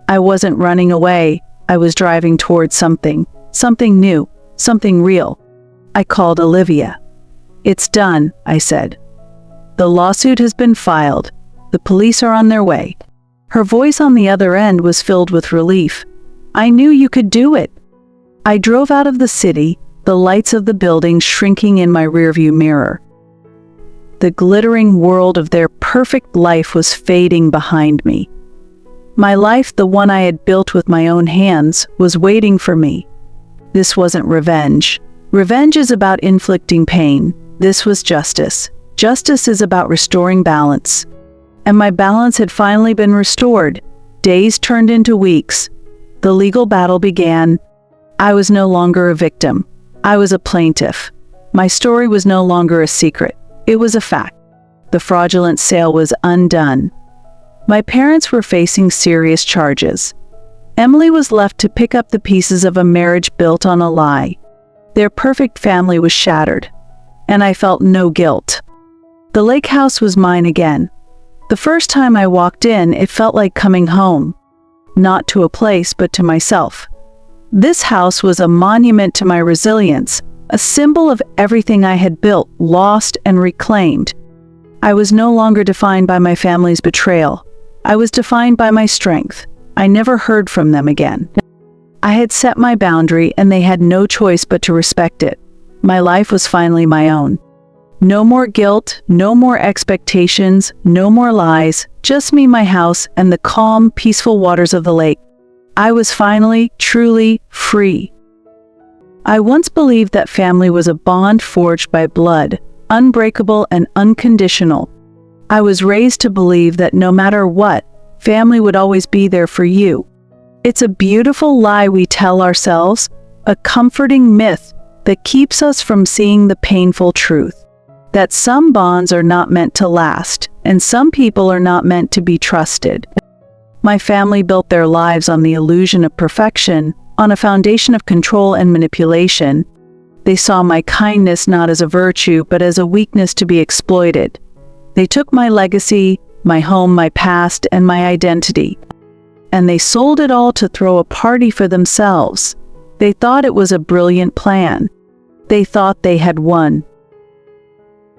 I wasn't running away. I was driving towards something new, something real. I called Olivia. "It's done," I said. "The lawsuit has been filed. The police are on their way." Her voice on the other end was filled with relief. "I knew you could do it." I drove out of the city, the lights of the building shrinking in my rearview mirror. The glittering world of their perfect life was fading behind me. My life, the one I had built with my own hands, was waiting for me. This wasn't revenge. Revenge is about inflicting pain. This was justice. Justice is about restoring balance. And my balance had finally been restored. Days turned into weeks. The legal battle began. I was no longer a victim. I was a plaintiff. My story was no longer a secret. It was a fact. The fraudulent sale was undone. My parents were facing serious charges. Emily was left to pick up the pieces of a marriage built on a lie. Their perfect family was shattered, and I felt no guilt. The lake house was mine again. The first time I walked in, it felt like coming home. Not to a place, but to myself. This house was a monument to my resilience, a symbol of everything I had built, lost, and reclaimed. I was no longer defined by my family's betrayal. I was defined by my strength. I never heard from them again. I had set my boundary, and they had no choice but to respect it. My life was finally my own. No more guilt, no more expectations, no more lies, just me, my house, and the calm, peaceful waters of the lake. I was finally, truly free. I once believed that family was a bond forged by blood, unbreakable and unconditional. I was raised to believe that no matter what, family would always be there for you. It's a beautiful lie we tell ourselves, a comforting myth that keeps us from seeing the painful truth. That some bonds are not meant to last, and some people are not meant to be trusted. My family built their lives on the illusion of perfection, on a foundation of control and manipulation. They saw my kindness not as a virtue, but as a weakness to be exploited. They took my legacy, my home, my past, and my identity, and they sold it all to throw a party for themselves. They thought it was a brilliant plan. They thought they had won.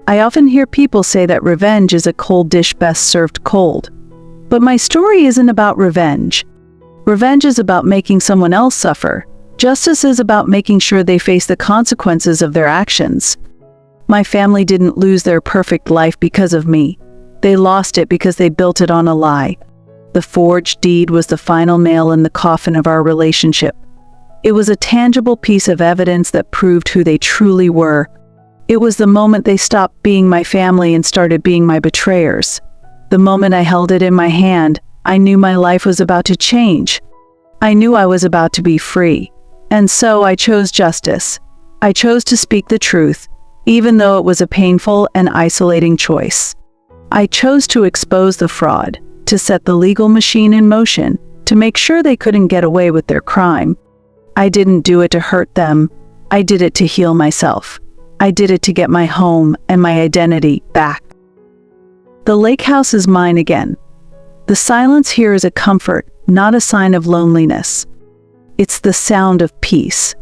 I often hear people say that revenge is a cold dish best served cold. But my story isn't about revenge. Revenge is about making someone else suffer. Justice is about making sure they face the consequences of their actions. My family didn't lose their perfect life because of me. They lost it because they built it on a lie. The forged deed was the final nail in the coffin of our relationship. It was a tangible piece of evidence that proved who they truly were. It was the moment they stopped being my family and started being my betrayers. The moment I held it in my hand, I knew my life was about to change. I knew I was about to be free. And so I chose justice. I chose to speak the truth, even though it was a painful and isolating choice. I chose to expose the fraud, to set the legal machine in motion, to make sure they couldn't get away with their crime. I didn't do it to hurt them. I did it to heal myself. I did it to get my home and my identity back. The lake house is mine again. The silence here is a comfort, not a sign of loneliness. It's the sound of peace.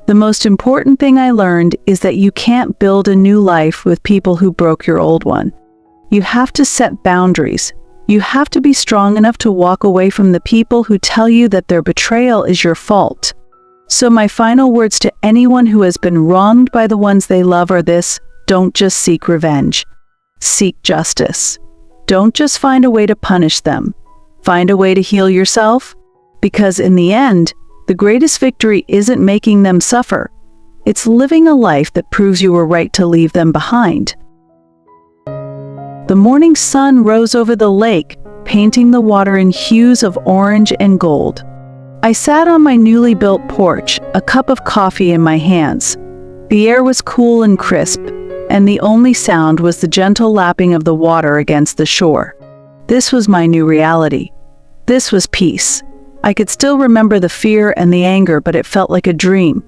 The most important thing I learned is that you can't build a new life with people who broke your old one. You have to set boundaries. You have to be strong enough to walk away from the people who tell you that their betrayal is your fault. So my final words to anyone who has been wronged by the ones they love are this: don't just seek revenge. Seek justice. Don't just find a way to punish them. Find a way to heal yourself. Because in the end, the greatest victory isn't making them suffer. It's living a life that proves you were right to leave them behind. The morning sun rose over the lake, painting the water in hues of orange and gold. I sat on my newly built porch, a cup of coffee in my hands. The air was cool and crisp, and the only sound was the gentle lapping of the water against the shore. This was my new reality. This was peace. I could still remember the fear and the anger, but it felt like a dream.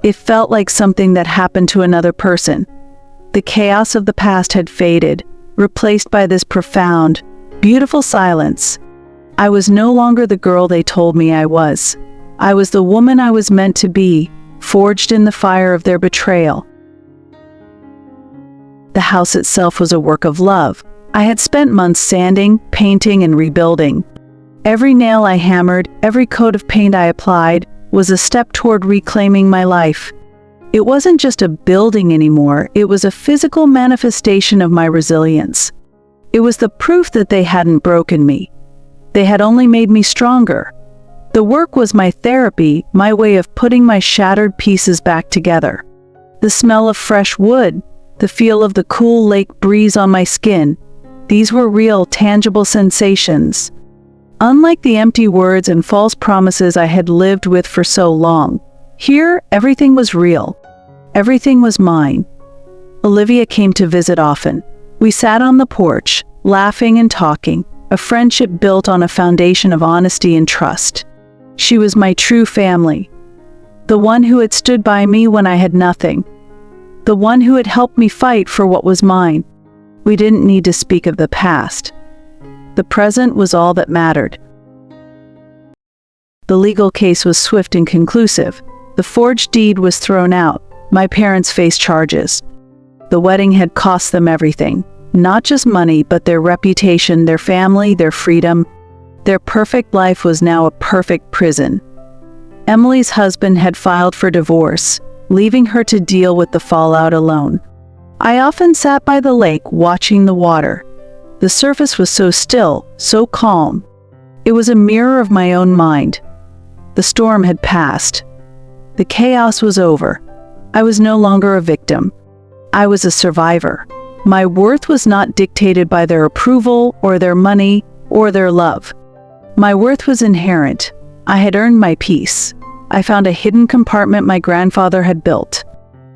It felt like something that happened to another person. The chaos of the past had faded, replaced by this profound, beautiful silence. I was no longer the girl they told me I was. I was the woman I was meant to be, forged in the fire of their betrayal. The house itself was a work of love. I had spent months sanding, painting, and rebuilding. Every nail I hammered, every coat of paint I applied, was a step toward reclaiming my life. It wasn't just a building anymore, it was a physical manifestation of my resilience. It was the proof that they hadn't broken me. They had only made me stronger. The work was my therapy, my way of putting my shattered pieces back together. The smell of fresh wood, the feel of the cool lake breeze on my skin, these were real, tangible sensations. Unlike the empty words and false promises I had lived with for so long, here everything was real. Everything was mine. Olivia came to visit often. We sat on the porch, laughing and talking, a friendship built on a foundation of honesty and trust. She was my true family. The one who had stood by me when I had nothing. The one who had helped me fight for what was mine. We didn't need to speak of the past. The present was all that mattered. The legal case was swift and conclusive. The forged deed was thrown out. My parents faced charges. The wedding had cost them everything. Not just money, but their reputation, their family, their freedom. Their perfect life was now a perfect prison. Emily's husband had filed for divorce, leaving her to deal with the fallout alone. I often sat by the lake watching the water. The surface was so still, so calm. It was a mirror of my own mind. The storm had passed. The chaos was over. I was no longer a victim. I was a survivor. My worth was not dictated by their approval or their money or their love. My worth was inherent. I had earned my peace. I found a hidden compartment my grandfather had built.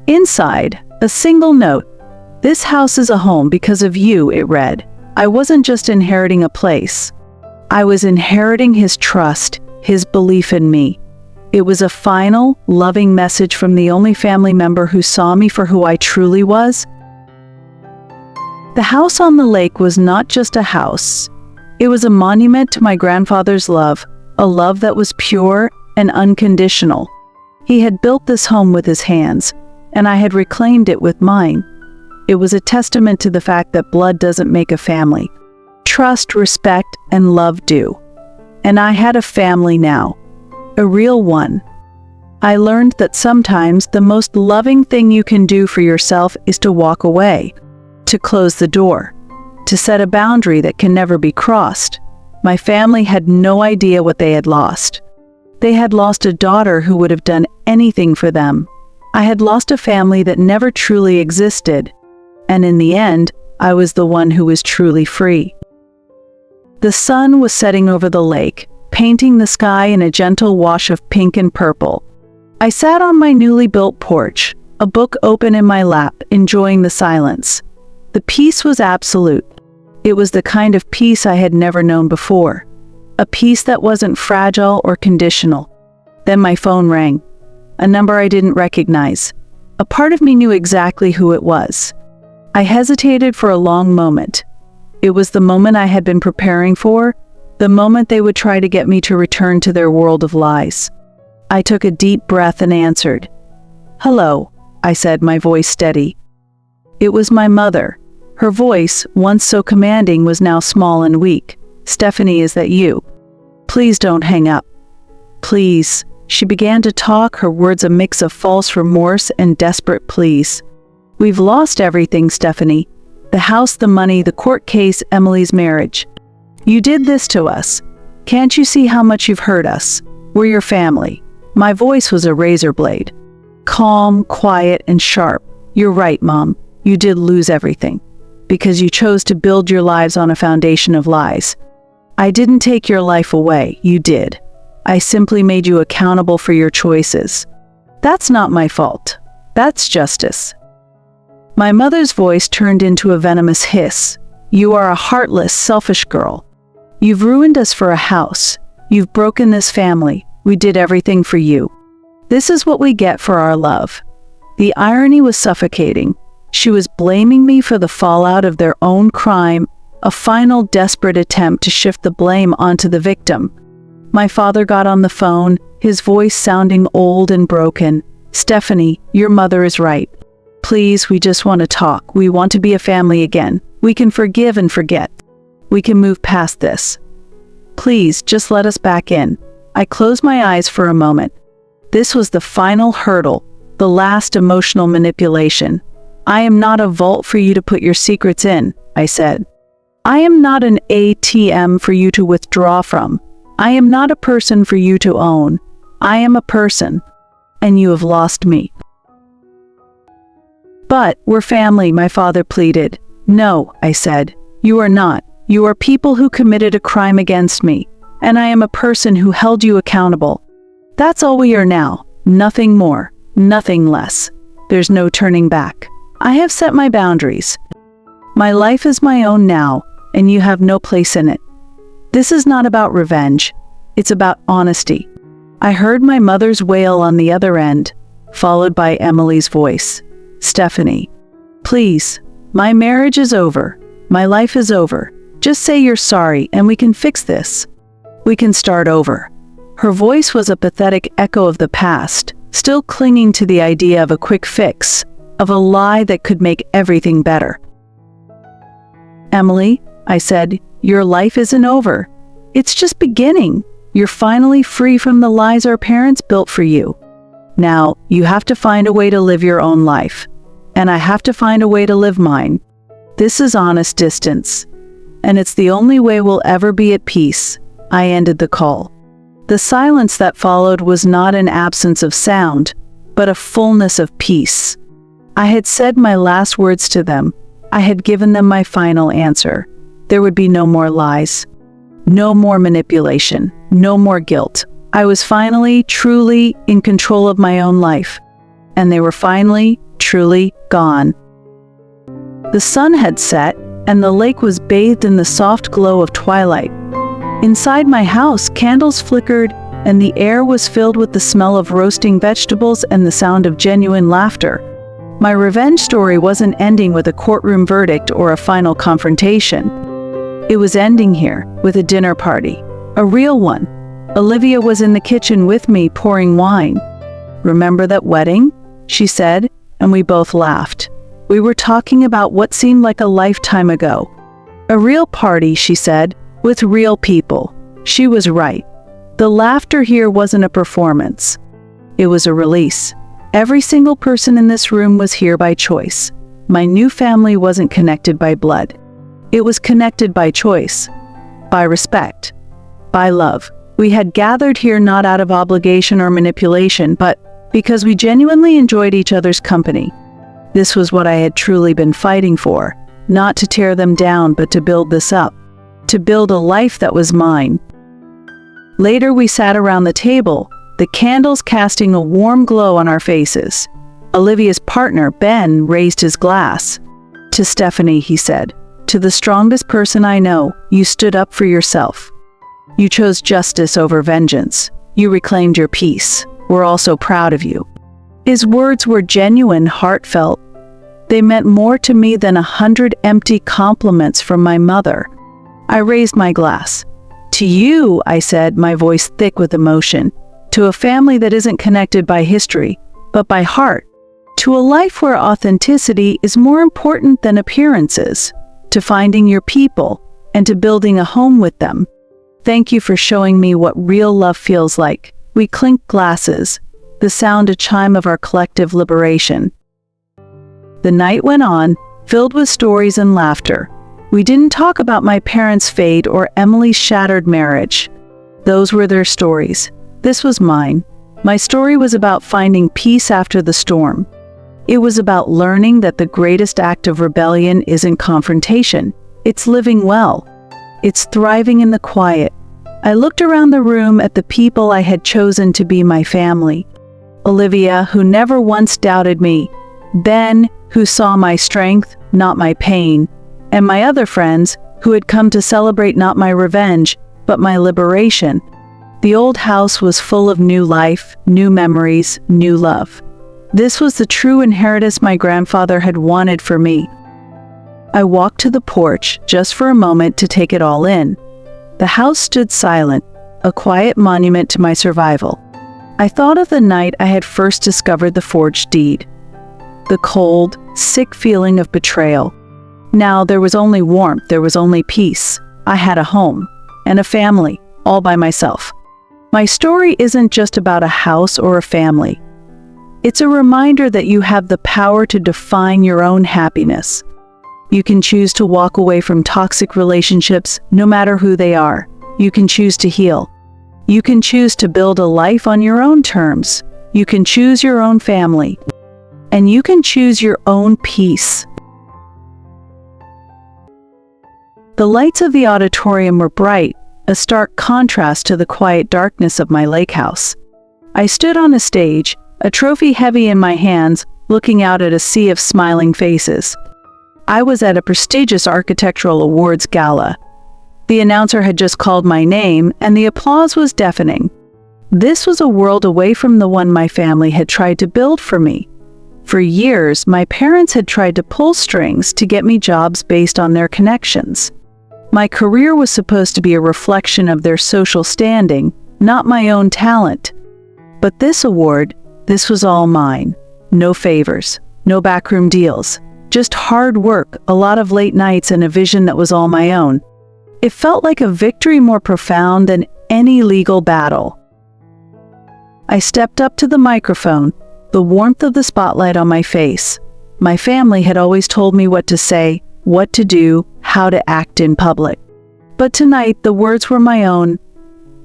Inside, a single note. "This house is a home because of you," it read. I wasn't just inheriting a place. I was inheriting his trust, his belief in me. It was a final, loving message from the only family member who saw me for who I truly was. The house on the lake was not just a house. It was a monument to my grandfather's love, a love that was pure and unconditional. He had built this home with his hands, and I had reclaimed it with mine. It was a testament to the fact that blood doesn't make a family. Trust, respect, and love do. And I had a family now. A real one. I learned that sometimes the most loving thing you can do for yourself is to walk away, to close the door, to set a boundary that can never be crossed. My family had no idea what they had lost. They had lost a daughter who would have done anything for them. I had lost a family that never truly existed. And in the end, I was the one who was truly free. The sun was setting over the lake, painting the sky in a gentle wash of pink and purple. I sat on my newly built porch, a book open in my lap, enjoying the silence. The peace was absolute. It was the kind of peace I had never known before. A peace that wasn't fragile or conditional. Then my phone rang. A number I didn't recognize. A part of me knew exactly who it was. I hesitated for a long moment. It was the moment I had been preparing for, the moment they would try to get me to return to their world of lies. I took a deep breath and answered. "Hello," I said, my voice steady. It was my mother. Her voice, once so commanding, was now small and weak. "Stephanie, is that you? Please don't hang up. Please." She began to talk, her words a mix of false remorse and desperate pleas. "We've lost everything, Stephanie. The house, the money, the court case, Emily's marriage. You did this to us. Can't you see how much you've hurt us? We're your family." My voice was a razor blade. Calm, quiet, and sharp. "You're right, Mom. You did lose everything. Because you chose to build your lives on a foundation of lies. I didn't take your life away, you did. I simply made you accountable for your choices. That's not my fault. That's justice." My mother's voice turned into a venomous hiss. "You are a heartless, selfish girl. You've ruined us for a house. You've broken this family. We did everything for you. This is what we get for our love." The irony was suffocating. She was blaming me for the fallout of their own crime, a final desperate attempt to shift the blame onto the victim. My father got on the phone, his voice sounding old and broken. "Stephanie, your mother is right. Please, we just want to talk. We want to be a family again. We can forgive and forget. We can move past this. Please, just let us back in." I closed my eyes for a moment. This was the final hurdle, the last emotional manipulation. "I am not a vault for you to put your secrets in," I said. "I am not an ATM for you to withdraw from. I am not a person for you to own. I am a person, and you have lost me." "But we're family," my father pleaded. "No," I said. "You are not. You are people who committed a crime against me, and I am a person who held you accountable. That's all we are now. Nothing more, nothing less. There's no turning back. I have set my boundaries. My life is my own now, and you have no place in it. This is not about revenge. It's about honesty." I heard my mother's wail on the other end, followed by Emily's voice. "Stephanie, please, my marriage is over. My life is over. Just say you're sorry and we can fix this. We can start over." Her voice was a pathetic echo of the past, still clinging to the idea of a quick fix, of a lie that could make everything better. "Emily," I said, "your life isn't over. It's just beginning. You're finally free from the lies our parents built for you. Now, you have to find a way to live your own life, and I have to find a way to live mine. This is honest distance, and it's the only way we'll ever be at peace." I ended the call. The silence that followed was not an absence of sound, but a fullness of peace. I had said my last words to them. I had given them my final answer. There would be no more lies, no more manipulation, no more guilt. I was finally, truly in control of my own life, and they were finally, truly gone. The sun had set, and the lake was bathed in the soft glow of twilight. Inside my house, candles flickered, and the air was filled with the smell of roasting vegetables and the sound of genuine laughter. My revenge story wasn't ending with a courtroom verdict or a final confrontation. It was ending here, with a dinner party. A real one. Olivia was in the kitchen with me, pouring wine. "Remember that wedding?" she said, and we both laughed. We were talking about what seemed like a lifetime ago. "A real party," she said, "with real people." She was right. The laughter here wasn't a performance. It was a release. Every single person in this room was here by choice. My new family wasn't connected by blood. It was connected by choice, by respect, by love. We had gathered here not out of obligation or manipulation, but because we genuinely enjoyed each other's company. This was what I had truly been fighting for, not to tear them down, but to build this up, to build a life that was mine. Later we sat around the table, the candles casting a warm glow on our faces. Olivia's partner, Ben, raised his glass. "To Stephanie," he said, "to the strongest person I know, you stood up for yourself. You chose justice over vengeance. You reclaimed your peace. We're all so proud of you." His words were genuine, heartfelt. They meant more to me than 100 empty compliments from my mother. I raised my glass. "To you," I said, my voice thick with emotion. "To a family that isn't connected by history, but by heart. To a life where authenticity is more important than appearances. To finding your people, and to building a home with them. Thank you for showing me what real love feels like." We clinked glasses, the sound a chime of our collective liberation. The night went on, filled with stories and laughter. We didn't talk about my parents' fate or Emily's shattered marriage. Those were their stories. This was mine. My story was about finding peace after the storm. It was about learning that the greatest act of rebellion isn't confrontation. It's living well. It's thriving in the quiet. I looked around the room at the people I had chosen to be my family. Olivia, who never once doubted me. Ben, who saw my strength, not my pain. And my other friends, who had come to celebrate not my revenge, but my liberation. The old house was full of new life, new memories, new love. This was the true inheritance my grandfather had wanted for me. I walked to the porch just for a moment to take it all in. The house stood silent, a quiet monument to my survival. I thought of the night I had first discovered the forged deed. The cold, sick feeling of betrayal. Now there was only warmth, there was only peace. I had a home and a family, all by myself. My story isn't just about a house or a family. It's a reminder that you have the power to define your own happiness. You can choose to walk away from toxic relationships, no matter who they are. You can choose to heal. You can choose to build a life on your own terms. You can choose your own family. And you can choose your own peace. The lights of the auditorium were bright, a stark contrast to the quiet darkness of my lake house. I stood on a stage, a trophy heavy in my hands, looking out at a sea of smiling faces. I was at a prestigious architectural awards gala. The announcer had just called my name, and the applause was deafening. This was a world away from the one my family had tried to build for me. For years, my parents had tried to pull strings to get me jobs based on their connections. My career was supposed to be a reflection of their social standing, not my own talent. But this award, this was all mine. No favors, no backroom deals, just hard work, a lot of late nights, and a vision that was all my own. It felt like a victory more profound than any legal battle. I stepped up to the microphone, the warmth of the spotlight on my face. My family had always told me what to say, what to do, how to act in public. But tonight, the words were my own.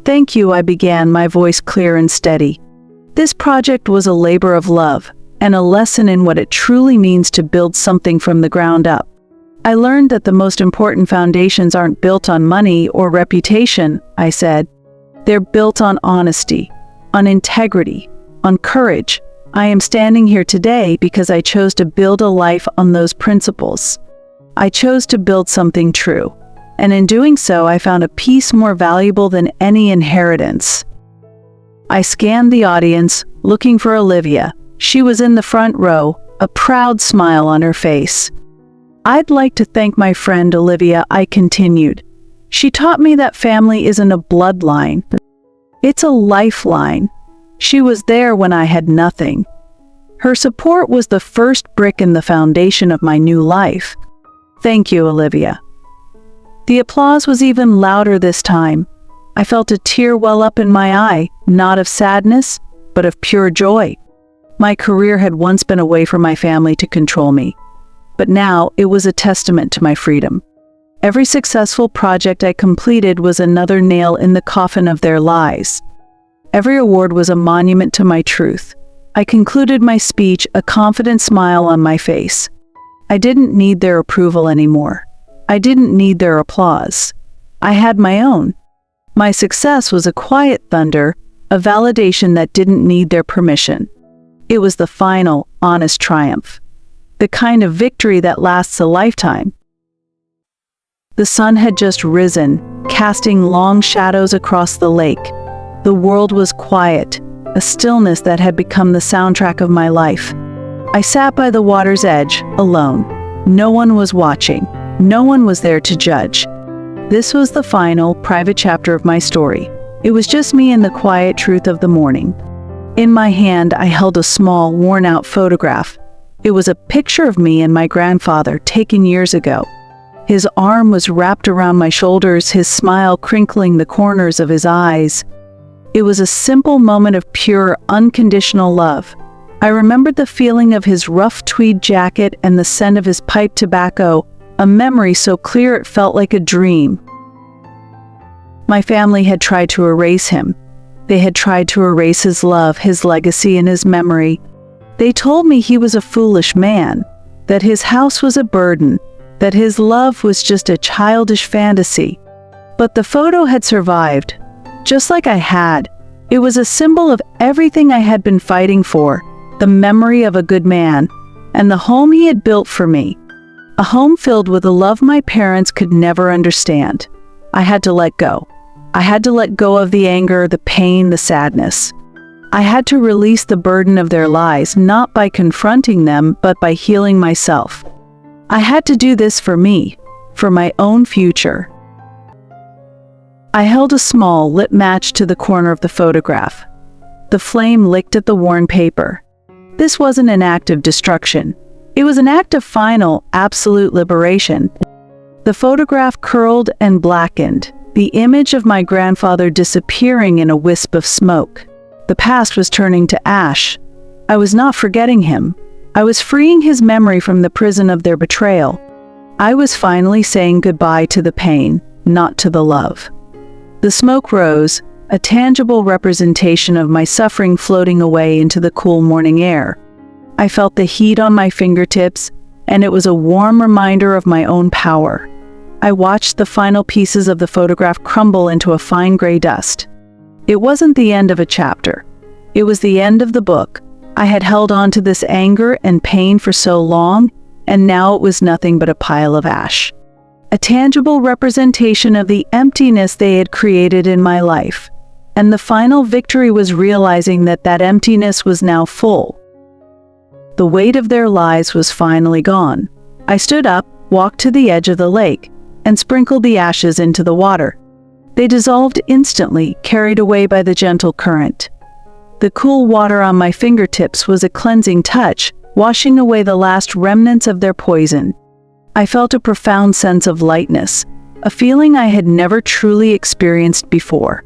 "Thank you," I began, my voice clear and steady. This project was a labor of love, and a lesson in what it truly means to build something from the ground up. I learned that the most important foundations aren't built on money or reputation, I said. They're built on honesty, on integrity, on courage. I am standing here today because I chose to build a life on those principles. I chose to build something true, and in doing so, I found a peace more valuable than any inheritance. I scanned the audience, looking for Olivia. She was in the front row, a proud smile on her face. "I'd like to thank my friend Olivia," I continued. "She taught me that family isn't a bloodline. It's a lifeline. She was there when I had nothing. Her support was the first brick in the foundation of my new life. Thank you, Olivia." The applause was even louder this time. I felt a tear well up in my eye, not of sadness, but of pure joy. My career had once been a way for my family to control me, but now it was a testament to my freedom. Every successful project I completed was another nail in the coffin of their lies. Every award was a monument to my truth. I concluded my speech, a confident smile on my face. I didn't need their approval anymore. I didn't need their applause. I had my own. My success was a quiet thunder, a validation that didn't need their permission. It was the final, honest triumph. The kind of victory that lasts a lifetime. The sun had just risen, casting long shadows across the lake. The world was quiet, a stillness that had become the soundtrack of my life. I sat by the water's edge, alone. No one was watching. No one was there to judge. This was the final, private chapter of my story. It was just me and the quiet truth of the morning. In my hand, I held a small, worn-out photograph. It was a picture of me and my grandfather, taken years ago. His arm was wrapped around my shoulders, his smile crinkling the corners of his eyes. It was a simple moment of pure, unconditional love. I remembered the feeling of his rough tweed jacket and the scent of his pipe tobacco, a memory so clear it felt like a dream. My family had tried to erase him. They had tried to erase his love, his legacy, and his memory. They told me he was a foolish man, that his house was a burden, that his love was just a childish fantasy. But the photo had survived, just like I had. It was a symbol of everything I had been fighting for, the memory of a good man, and the home he had built for me. A home filled with a love my parents could never understand. I had to let go. I had to let go of the anger, the pain, the sadness. I had to release the burden of their lies, not by confronting them, but by healing myself. I had to do this for me, for my own future. I held a small, lit match to the corner of the photograph. The flame licked at the worn paper. This wasn't an act of destruction. It was an act of final, absolute liberation. The photograph curled and blackened, the image of my grandfather disappearing in a wisp of smoke. The past was turning to ash. I was not forgetting him. I was freeing his memory from the prison of their betrayal. I was finally saying goodbye to the pain, not to the love. The smoke rose, a tangible representation of my suffering floating away into the cool morning air. I felt the heat on my fingertips, and it was a warm reminder of my own power. I watched the final pieces of the photograph crumble into a fine gray dust. It wasn't the end of a chapter. It was the end of the book. I had held on to this anger and pain for so long, and now it was nothing but a pile of ash. A tangible representation of the emptiness they had created in my life. And the final victory was realizing that that emptiness was now full. The weight of their lies was finally gone. I stood up, walked to the edge of the lake, and sprinkled the ashes into the water. They dissolved instantly, carried away by the gentle current. The cool water on my fingertips was a cleansing touch, washing away the last remnants of their poison. I felt a profound sense of lightness, a feeling I had never truly experienced before.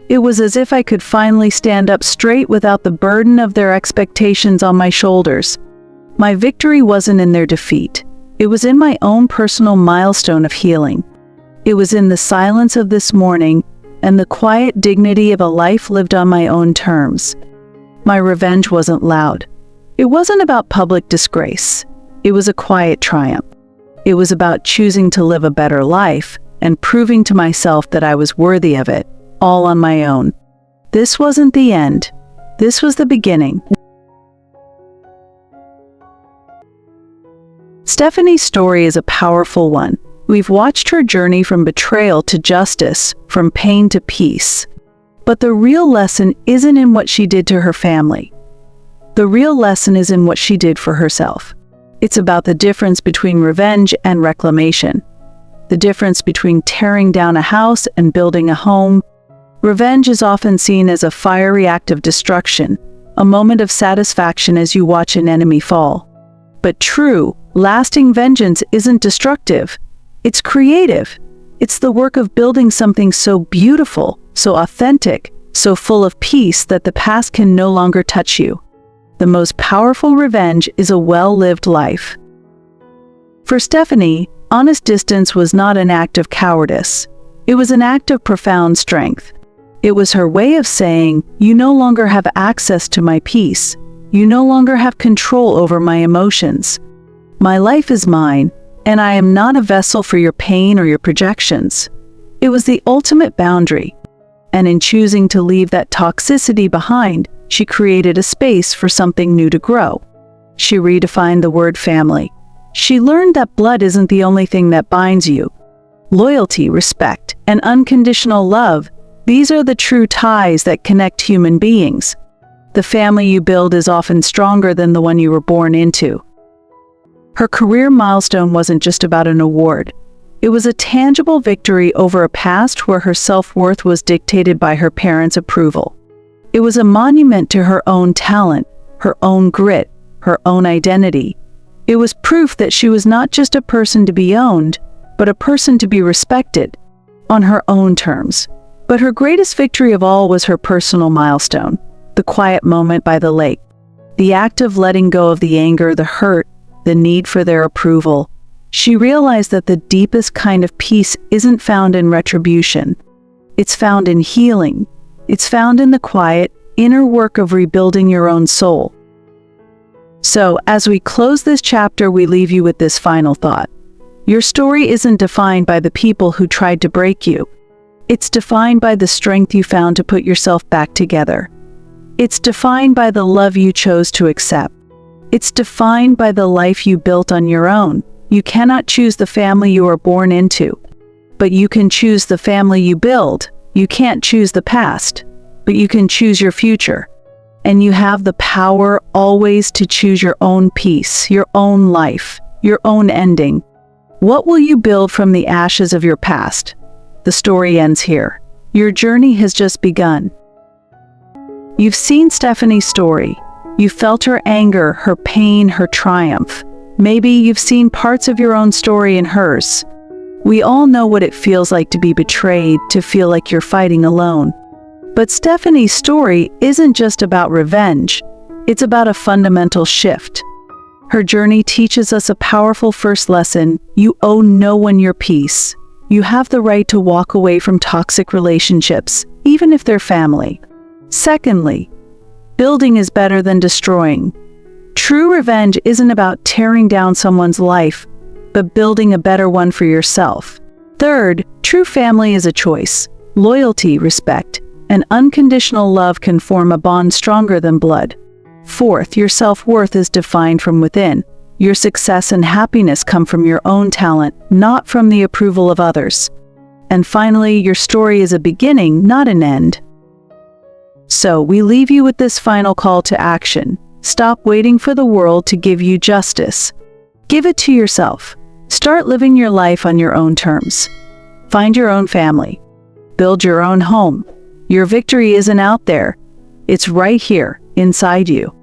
It was as if I could finally stand up straight without the burden of their expectations on my shoulders. My victory wasn't in their defeat. It was in my own personal milestone of healing. It was in the silence of this morning and the quiet dignity of a life lived on my own terms. My revenge wasn't loud. It wasn't about public disgrace. It was a quiet triumph. It was about choosing to live a better life and proving to myself that I was worthy of it, all on my own. This wasn't the end. This was the beginning. Stephanie's story is a powerful one. We've watched her journey from betrayal to justice, from pain to peace. But the real lesson isn't in what she did to her family. The real lesson is in what she did for herself. It's about the difference between revenge and reclamation. The difference between tearing down a house and building a home. Revenge is often seen as a fiery act of destruction, a moment of satisfaction as you watch an enemy fall. But true, lasting vengeance isn't destructive. It's creative. It's the work of building something so beautiful, so authentic, so full of peace that the past can no longer touch you. The most powerful revenge is a well-lived life. For Stephanie, honest distance was not an act of cowardice. It was an act of profound strength. It was her way of saying, you no longer have access to my peace. You no longer have control over my emotions. My life is mine, and I am not a vessel for your pain or your projections. It was the ultimate boundary. And in choosing to leave that toxicity behind, she created a space for something new to grow. She redefined the word family. She learned that blood isn't the only thing that binds you. Loyalty, respect, and unconditional love, these are the true ties that connect human beings. The family you build is often stronger than the one you were born into. Her career milestone wasn't just about an award. It was a tangible victory over a past where her self-worth was dictated by her parents' approval. It was a monument to her own talent, her own grit, her own identity. It was proof that she was not just a person to be owned, but a person to be respected, on her own terms. But her greatest victory of all was her personal milestone, the quiet moment by the lake. The act of letting go of the anger, the hurt, the need for their approval. She realized that the deepest kind of peace isn't found in retribution. It's found in healing. It's found in the quiet, inner work of rebuilding your own soul. So, as we close this chapter, we leave you with this final thought. Your story isn't defined by the people who tried to break you. It's defined by the strength you found to put yourself back together. It's defined by the love you chose to accept. It's defined by the life you built on your own. You cannot choose the family you are born into, but you can choose the family you build. You can't choose the past, but you can choose your future. And you have the power always to choose your own peace, your own life, your own ending. What will you build from the ashes of your past? The story ends here. Your journey has just begun. You've seen Stephanie's story. You've felt her anger, her pain, her triumph. Maybe you've seen parts of your own story in hers. We all know what it feels like to be betrayed, to feel like you're fighting alone. But Stephanie's story isn't just about revenge. It's about a fundamental shift. Her journey teaches us a powerful first lesson. You owe no one your peace. You have the right to walk away from toxic relationships, even if they're family. Secondly, building is better than destroying. True revenge isn't about tearing down someone's life, but building a better one for yourself. Third, true family is a choice. Loyalty, respect, and unconditional love can form a bond stronger than blood. Fourth, your self-worth is defined from within. Your success and happiness come from your own talent, not from the approval of others. And finally, your story is a beginning, not an end. So, we leave you with this final call to action. Stop waiting for the world to give you justice. Give it to yourself. Start living your life on your own terms. Find your own family. Build your own home. Your victory isn't out there. It's right here, inside you.